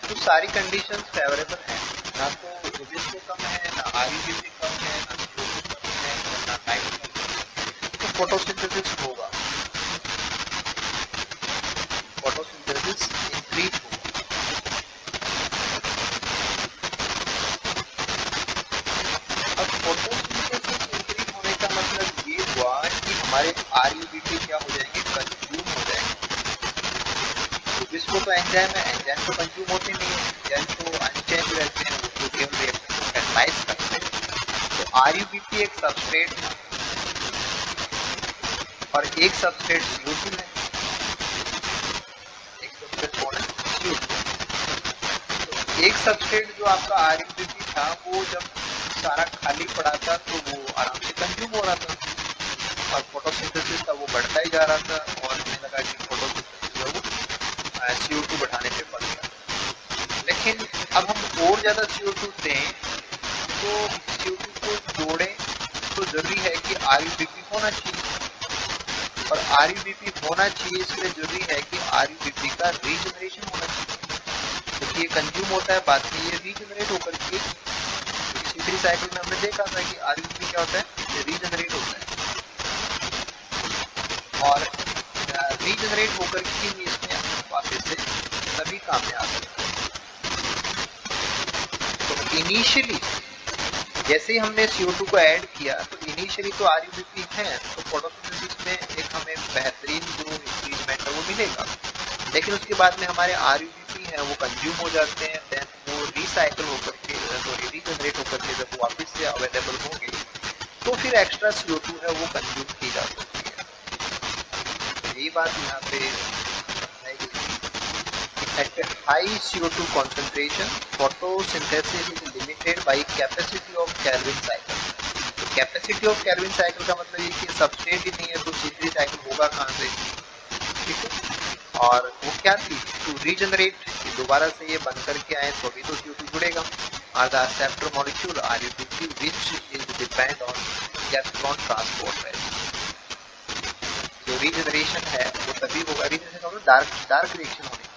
तो सारी कंडीशंस फेवरेबल हैं, ना तो रूबिस्को कम है, ना RUBP कम है, ना CO2 कम है, ना लाइट कम है, तो फोटोसिंथेसिस होगा, फोटोसिंथेसिस इंक्रीज होगा। अब फोटोसिंथेसिस इंक्रीज होने का मतलब ये हुआ कि हमारे RUBP क्या हो जाएंगे, कंज्यूम हो जाएंगे। रूबिस्को तो एंजाइम है, एंजाइम तो कंज्यूम होते नहीं है, एंजाइम तो अनचेंज रहते हैं, वो प्रोटीन रिएक्शन को कैटलाइज करते हैं। तो RUBP एक सबस्ट्रेट है और एक सबस्ट्रेट CO2 है, एक सबस्ट्रेट कौन है, CO2। तो एक सबस्ट्रेट जो आपका RUBP था वो जब सारा खाली पड़ा था तो वो आराम से कंज्यूम हो रहा था और फोटोसिंथेसिस था वो बढ़ता ही जा रहा था और हमें लगा कि फोटोसिंथेसिस जो वो CO2 बढ़ाने पे पड़ गया। लेकिन अब हम और ज्यादा CO2 दें तो CO2 को जोड़ें तो जरूरी है कि RUBP होना चाहिए और RUBP होना चाहिए, इसलिए जरूरी है कि RUBP का रीजनरेशन होना चाहिए, क्योंकि ये कंज्यूम होता है बाद में ये रीजनरेट होकर के C3 साइकिल में हमने देखा था कि RUBP क्या होता है, ये रीजनरेट होता है और रीजनरेट होकर के इसमें वापस से सभी काम में आ सकते हैं। तो इनिशियली जैसे ही हमने CO2 को ऐड किया तो इनिशियली तो RUBP है, तो फोटोसिंथेसिस में एक हमें बेहतरीन जो इंक्रीजमेंट है वो मिलेगा, लेकिन उसके बाद में हमारे RUBP हैं वो कंज्यूम हो जाते हैं, देन वो रिसाइकल होकर के रीजनरेट होकर के जब वापस से अवेलेबल होंगे तो फिर एक्स्ट्रा CO2 है वो कंज्यूम की जा सकती है। यही बात यहाँ पे at a high CO2 concentration, photosynthesis is limited by capacity of Calvin cycle. तो कैपेसिटी ऑफ कैल्विन साइकिल का मतलब ये कि सबस्ट्रेट ही नहीं है तो C3 साइकिल होगा कहाँ से, ठीक है। और वो क्या थी, टू रीजनरेट, दोबारा से ये बन करके आए तभी तो CO2 जुड़ेगा। और the acceptor molecule RUBP which is depend on electron transport rate. जो रीजनरेशन है वो तभी होगा, रीजनरेशन डार्क रिएक्शन होने की,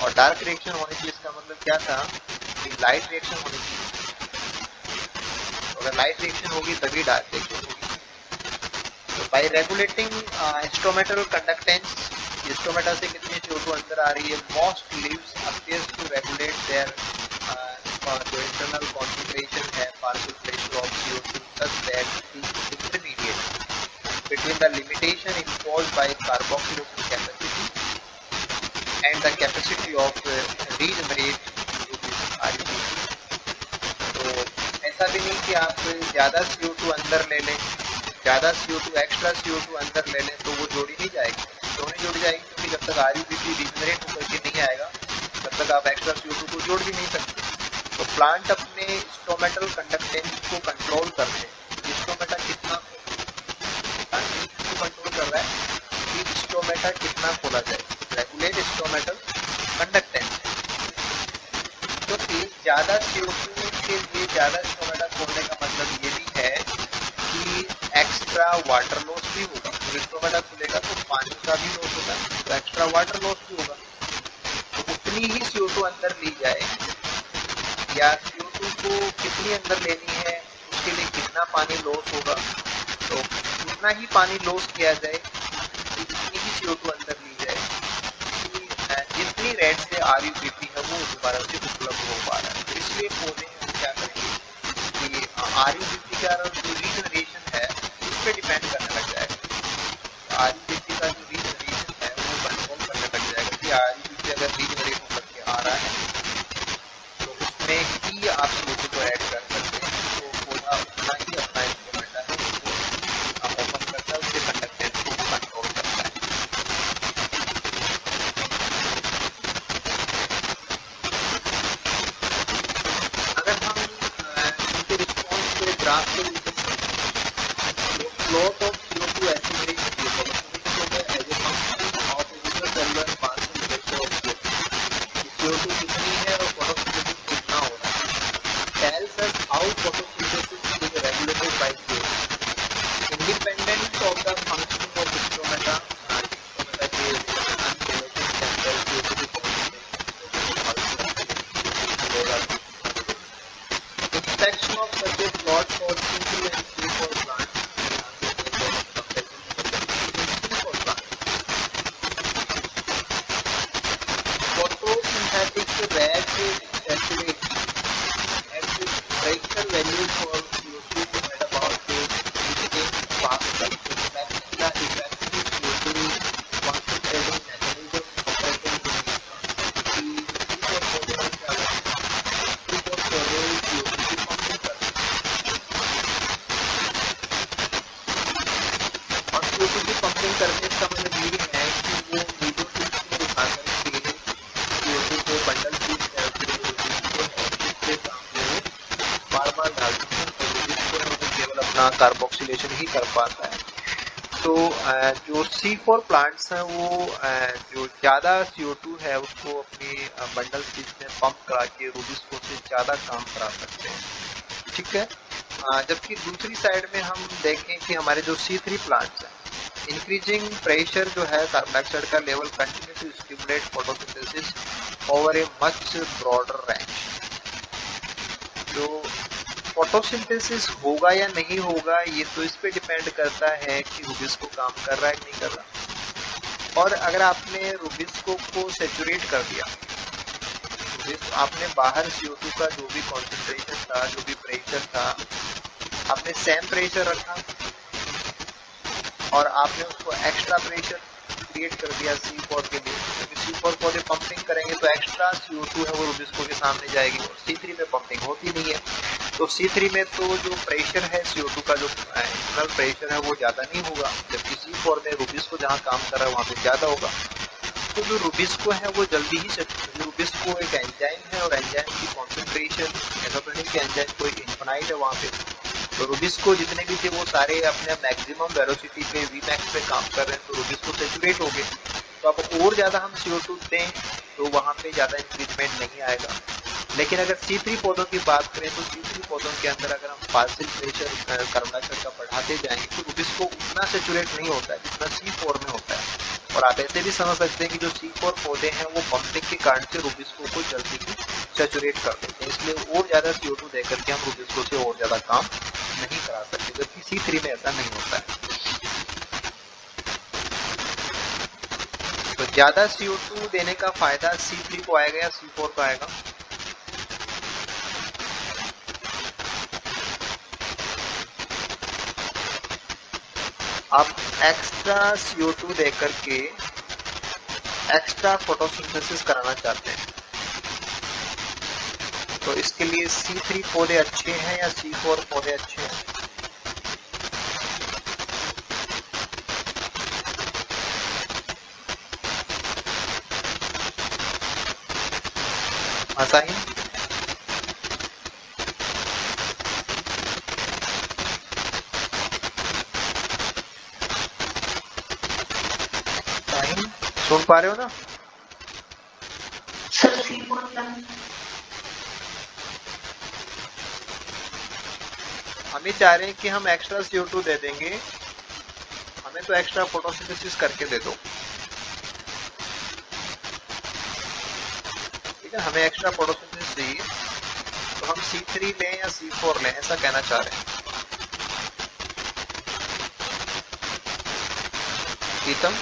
और डार्क रिएक्शन होने की इसका मतलब क्या था लाइट रिएक्शन होनी चाहिए। अगर लाइट रिएक्शन होगी तभी डार्क रिएक्शन होगी। तो बाय रेगुलेटिंग इंस्ट्रूमेंटल कंडक्टेंस, इंस्ट्रूमेंटा से कितनी CO2 अंदर आ रही है, most leaves appears to regulate their जो इंटरनल कॉन्सेंट्रेशन है partial pressure of CO2 such that the intermediate between the limitation imposed by carboxylation capacity and the capacity of regenerate RUBS। तो ऐसा भी नहीं कि आप ज़्यादा CO2 अंदर ले लें, ज़्यादा CO2 एक्स्ट्रा CO2 अंदर ले लें तो वो जोड़ी नहीं जाएगी, क्यों नहीं जोड़ी जाएगी? क्योंकि जब तक RUBS रिजनरेट होकर के नहीं आएगा तब तक आप एक्स्ट्रा CO2 को जोड़ भी नहीं सकते। तो प्लांट अपने इंस्ट्रूमेंटल कंडक्टेंस को कंट्रोल कर रहे हैं। इंस्ट्रूमेंटा कितना कंट्रोल कर रहा है कि इंस्ट्रूमेंटा कितना खोला जाए, रेगुलेट इंस्ट्रूमेंटल कंडक्टेंस। तो ज़्यादा CO2 के लिए ज़्यादा इंस्ट्रूमेंटा खोलने का मतलब ये भी है कि एक्स्ट्रा वाटर लॉस भी होगा। तो इंस्ट्रूमेंटा खुलेगा तो पानी का भी लॉस होगा, तो एक्स्ट्रा वाटर लॉस भी होगा। तो उतनी ही CO2 अंदर ली जाए या CO2 को कितनी अंदर लेनी है उसके लिए कितना पानी लॉस होगा, तो उतना ही पानी लॉस किया जाए, उतनी ही CO2 अंदर ली जाए कि जितनी रेट से RUBP है वो दोबारा से उपलब्ध हो पा रहा है। तो इसलिए पौधे क्या करेंगे कि RUBP का जो रीजनरेशन है उस पर डिपेंड करने लग जाएगा। RUBP का जो रीजनरेशन है वो कंट्रोल करने लग जाएगा कि RUBP अगर रीजनरेट होकर के आ रहा है तो उसमें ही आप CO2 को ऐड कर सकते हैं। तो पौधा उतना ही अपना इंस्ट्रूमेंटा है उसको ओपन करता है, उसके कंडक्टेंस को कंट्रोल करता है। अगर हम इनके रिस्पॉन्स के ग्राफ को plot of CO2 assimilation as a function of intracellular partial pressure of CO2 कितनी है और फोटोसिंथेसिस कितना हो रहा है, tells us how photosynthesis is regulated by CO2 independent of the functioning of instrumenta के unrelated sample inspection of such a plot for C3 and C4 plants photosynthetic rate saturate at the pressure value for CO2 at about 15 Pascal reflecting the effective CO2 concentrating mechanism operating in CO2 की पंपिंग करने इसका मतलब ये है कि वो मीडोफिल्स में उठा करके CO2 को बंडल फीड करके बार बार डालते हैं और जिसको केवल अपना कार्बोक्सिलेशन ही कर पाता है। तो जो C4 प्लांट्स हैं वो जो ज़्यादा CO2 है उसको अपनी बंडल फीड में पंप करा के रूबिस्को से ज़्यादा काम करा सकते हैं, ठीक है। जबकि दूसरी साइड में हम देखें कि हमारे जो C3 प्लांट्स हैं, इंक्रीजिंग प्रेशर जो है कार्बन डाइऑक्साइड का level continue to stimulate photosynthesis over a much broader range. जो फोटोसिंथेसिस होगा या नहीं होगा ये तो इस पे डिपेंड करता है कि रूबिस्को काम कर रहा है कि नहीं कर रहा। और अगर आपने रूबिस्को को सेचुरेट कर दिया, आपने बाहर CO2 का जो भी कॉन्सेंट्रेशन था, जो भी प्रेशर था, आपने सेम प्रेशर रखा और आपने उसको एक्स्ट्रा प्रेशर क्रिएट कर दिया C4 के लिए, क्योंकि C4 पौधे पंपिंग करेंगे तो एक्स्ट्रा CO2 है वो रूबिस्को के सामने जाएगी और C3 में पंपिंग होती नहीं है। तो C3 में तो जो प्रेशर है CO2 का जो इंटरनल प्रेशर है वो ज़्यादा नहीं होगा, जबकि C4 में रूबिस्को जहाँ काम कर रहा है वहाँ पे ज़्यादा होगा। तो जो रूबिस्को है वो जल्दी ही रूबिस्को एक एंजाइम है और एंजाइम की कॉन्सेंट्रेशन ऐसा तो नहीं कि एंजाइम कोई इन्फिनाइट है वहाँ पे। तो रूबिस्को जितने भी थे वो सारे अपने मैक्सिमम वेलोसिटी पे Vmax पे काम कर रहे हैं, तो रूबिस्को सेचुरेट हो गए। तो अब और ज़्यादा हम CO2 दें तो वहाँ पे ज़्यादा इंक्रीजमेंट नहीं आएगा। लेकिन अगर C3 पौधों की बात करें तो C3 पौधों के अंदर अगर हम पार्शियल प्रेशर कार्बन डाइऑक्साइड का बढ़ाते जाएंगे तो रूबिस्को उतना सेचुरेट नहीं होता है जितना C4 में होता है। और आप ऐसे भी समझ सकते हैं कि जो C4 पौधे हैं वो पंपिंग के कारण से रूबिस्को को जल्दी ही सैचुरेट कर देते हैं, इसलिए और ज्यादा CO2 देकर के हम रूबिस्को से और ज्यादा काम नहीं करा सकते, जबकि C3 में ऐसा नहीं होता है। तो ज्यादा CO2 देने का फायदा C3 को आएगा या C4 को आएगा? आप एक्स्ट्रा CO2 देकर के एक्स्ट्रा फोटोसिंथेसिस कराना चाहते हैं, तो इसके लिए C3 पौधे अच्छे हैं या C4 पौधे अच्छे हैं? आसाही सुन पा रहे हो ना? सर C4 हम ही चाह रहे हैं कि हम एक्स्ट्रा CO2 दे देंगे, हमें तो एक्स्ट्रा फोटोसिंथेसिस करके दे दो, ठीक है? हमें एक्स्ट्रा फोटोसिंथेसिस चाहिए, तो हम C3 लें या C4 लें, ऐसा कहना चाह रहे हैं। प्रीतम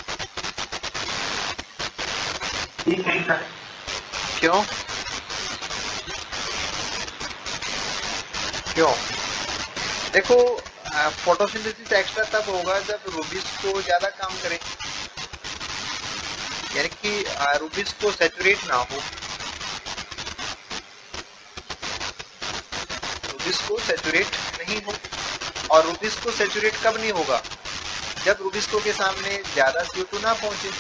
क्यों क्यों? देखो, फोटोसिंथेसिस एक्स्ट्रा तब होगा जब रूबिस्को ज्यादा काम करे, यानी कि रूबिस्को सैचुरेट ना हो। रूबिस्को सैचुरेट नहीं हो, और रूबिस्को सैचुरेट कब नहीं होगा? जब रूबिस्को के सामने ज्यादा CO2 ना पहुंचे।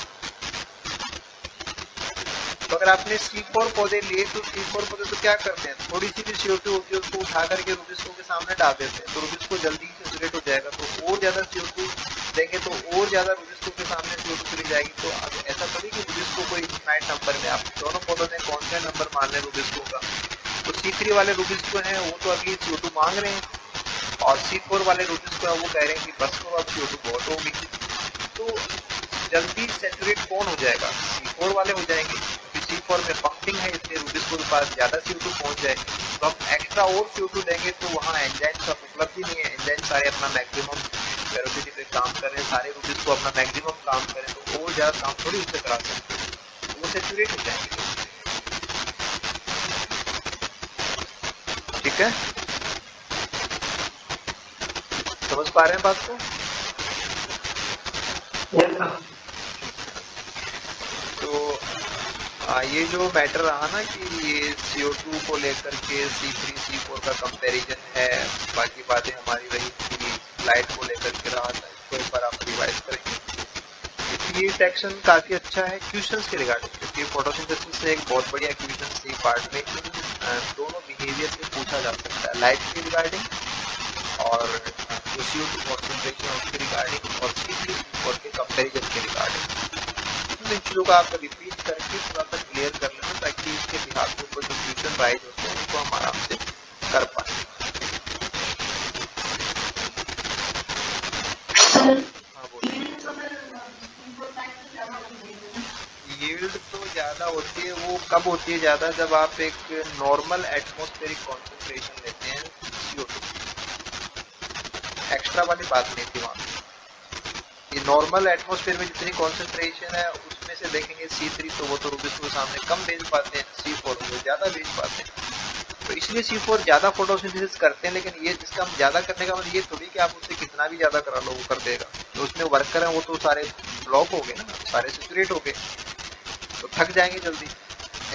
तो अगर आपने C4 पौधे लिए तो C4 पौधे तो क्या करते हैं, थोड़ी सी भी CO2 होती है उसको उठा करके रूबिस्को के सामने डाल देते हैं, तो रूबिस्को जल्दी सैचुरेट हो जाएगा। तो और ज्यादा CO2 देंगे तो और ज्यादा रूबिस्को के सामने CO2 चली जाएगी। तो अब ऐसा थोड़ी कि रूबिस्को को इनफाइनाइट नंबर में, आप दोनों पौधों में कौन सा नंबर मान लें रूबिस्को का? तो C3 वाले रूबिस्को हैं वो तो अभी CO2 मांग रहे हैं, और C4 वाले रूबिस्को है वो कह रहे हैं कि बस करो अब CO2 बहुत होगी। तो जल्दी सैचुरेट कौन हो जाएगा? C4 वाले हो जाएंगे, C4 में पंपिंग है इसलिए रूबिस्को के पास ज्यादा CO2 पहुंच जाए। तो हम एक्स्ट्रा और CO2 देंगे तो वहाँ एंजाइम का उपलब्ध ही नहीं है, एंजाइम सारे अपना मैक्सिमम वेलोसिटी पे काम कर रहे हैं, सारे रूबिस्को अपना मैक्सिमम काम करें तो और ज्यादा काम थोड़ी उससे करा सकते हैं, तो वो सैचुरेट हो जाएंगे। ठीक है, समझ पा रहे हैं बात को? तो ये जो मैटर रहा ना कि ये CO2 को लेकर के C3 C4 का कंपैरिजन है, बाकी बातें हमारी रही थी, लाइट को लेकर के रहा था, इसको एक बार आप रिवाइज करेंगे। ये सेक्शन काफी अच्छा है क्वेश्चंस के रिगार्डिंग, क्योंकि फोटोसिंथेसिस से एक बहुत बढ़िया क्वेश्चन सी पार्ट में दोनों बिहेवियर से पूछा जा सकता है, लाइट के रिगार्डिंग और जो CO2 कॉन्सेंट्रेशन उसके रिगार्डिंग और C3 C4 के कंपैरिजन के रिगार्डिंग। इन चीजों का आप रिपीट करके थोड़ा सा क्लियर कर लेना, ताकि इसके बिहार के ऊपर जो क्वेश्चन राइज होते हैं उनको हम आराम से कर पाए। हाँ बोलिए। यील्ड तो ज्यादा होती है, वो कब होती है ज्यादा? जब आप एक नॉर्मल एटमॉस्फेरिक कॉन्सेंट्रेशन लेते हैं CO2, एक्स्ट्रा वाली बात नहीं थी वहां। ये नॉर्मल एटमॉस्फेयर में जितनी कॉन्सेंट्रेशन है उसमें से देखेंगे C3 तो वो तो रूबिस्को के सामने कम भेज पाते हैं, C4 वो ज्यादा भेज पाते हैं, तो इसलिए C4 ज्यादा फोटोसिंथेसिस करते हैं। लेकिन ये जिसका हम ज्यादा करने का मतलब ये थोड़ी कि आप उससे कितना भी ज्यादा करा लो वो कर देगा, तो उसमें वर्कर है वो तो सारे ब्लॉक हो गए ना, सारे सैचुरेट हो गए, तो थक जाएंगे जल्दी।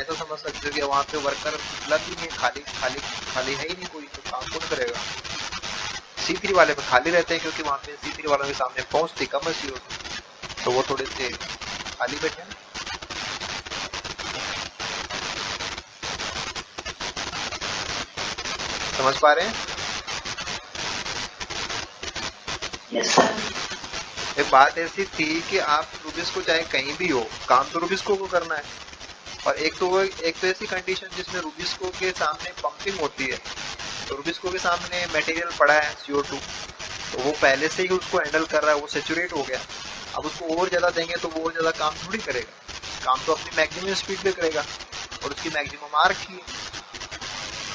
ऐसा समझ सकते हो कि वहाँ पे वर्कर उपलब्ध ही नहीं, खाली खाली खाली है ही नहीं कोई, तो काम कौन करेगा? C3 वाले पे खाली रहते हैं, क्योंकि वहाँ पे C3 वालों के सामने पहुंचती कम है CO2, तो वो थोड़े से खाली बैठे हैं। समझ पा रहे हैं? Yes sir. एक बात ऐसी थी कि आप रूबिस्को चाहे कहीं भी हो, काम तो रूबिस्को को करना है, और एक तो ऐसी कंडीशन जिसमें रूबिस्को के सामने पंपिंग होती है, तो रूबिस्को के सामने मटेरियल पड़ा है CO2, तो वो पहले से ही उसको हैंडल कर रहा है, वो सैचुरेट हो गया, अब उसको और ज्यादा देंगे तो वो और ज्यादा काम थोड़ी करेगा, काम तो अपनी मैक्सिमम स्पीड पे करेगा और उसकी मैक्सिमम आर की है।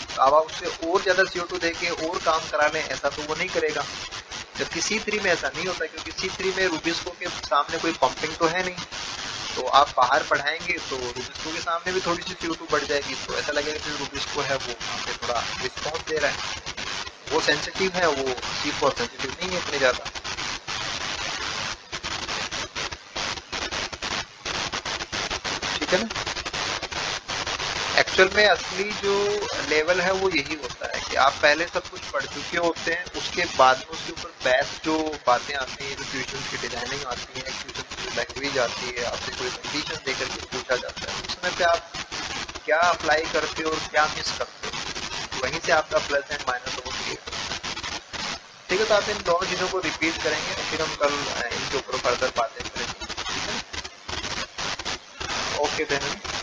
तो अब आप उससे और ज्यादा CO2 देके और काम करा लें, ऐसा तो वो नहीं करेगा। जबकि C3 में ऐसा नहीं होता, क्योंकि C3 में रूबिस्को के सामने कोई पंपिंग तो है नहीं, तो आप बाहर बढ़ाएंगे तो रूबिस्को के सामने भी थोड़ी सी CO2 बढ़ जाएगी, तो ऐसा लगेगा कि रूबिस्को है वो वहाँ पे थोड़ा रिस्पॉन्स दे रहा है, वो सेंसिटिव है, वो C4 सेंसिटिव नहीं है इतने ज्यादा। ठीक है ना। एक्चुअल में असली जो लेवल है वो यही होता है कि आप पहले सब कुछ पढ़ चुके होते हैं, उसके बाद में उसके ऊपर बेस्ट जो बातें आती हैं, जो ट्यूशन की डिजाइनिंग आती है, ट्यूशन की लैंग्वेज आती है, आपसे कोई कंडीशन देकर के पूछा जाता है, उस समय पे आप क्या अप्लाई करते हो और क्या मिस करते हो, वहीं से आपका प्लस एंड माइनस वो क्लियर। ठीक है, तो आप इन दोनों चीजों को रिपीट करेंगे, फिर हम कल इनके ऊपर फर्दर बातें करेंगे। ठीक है, ओके देन।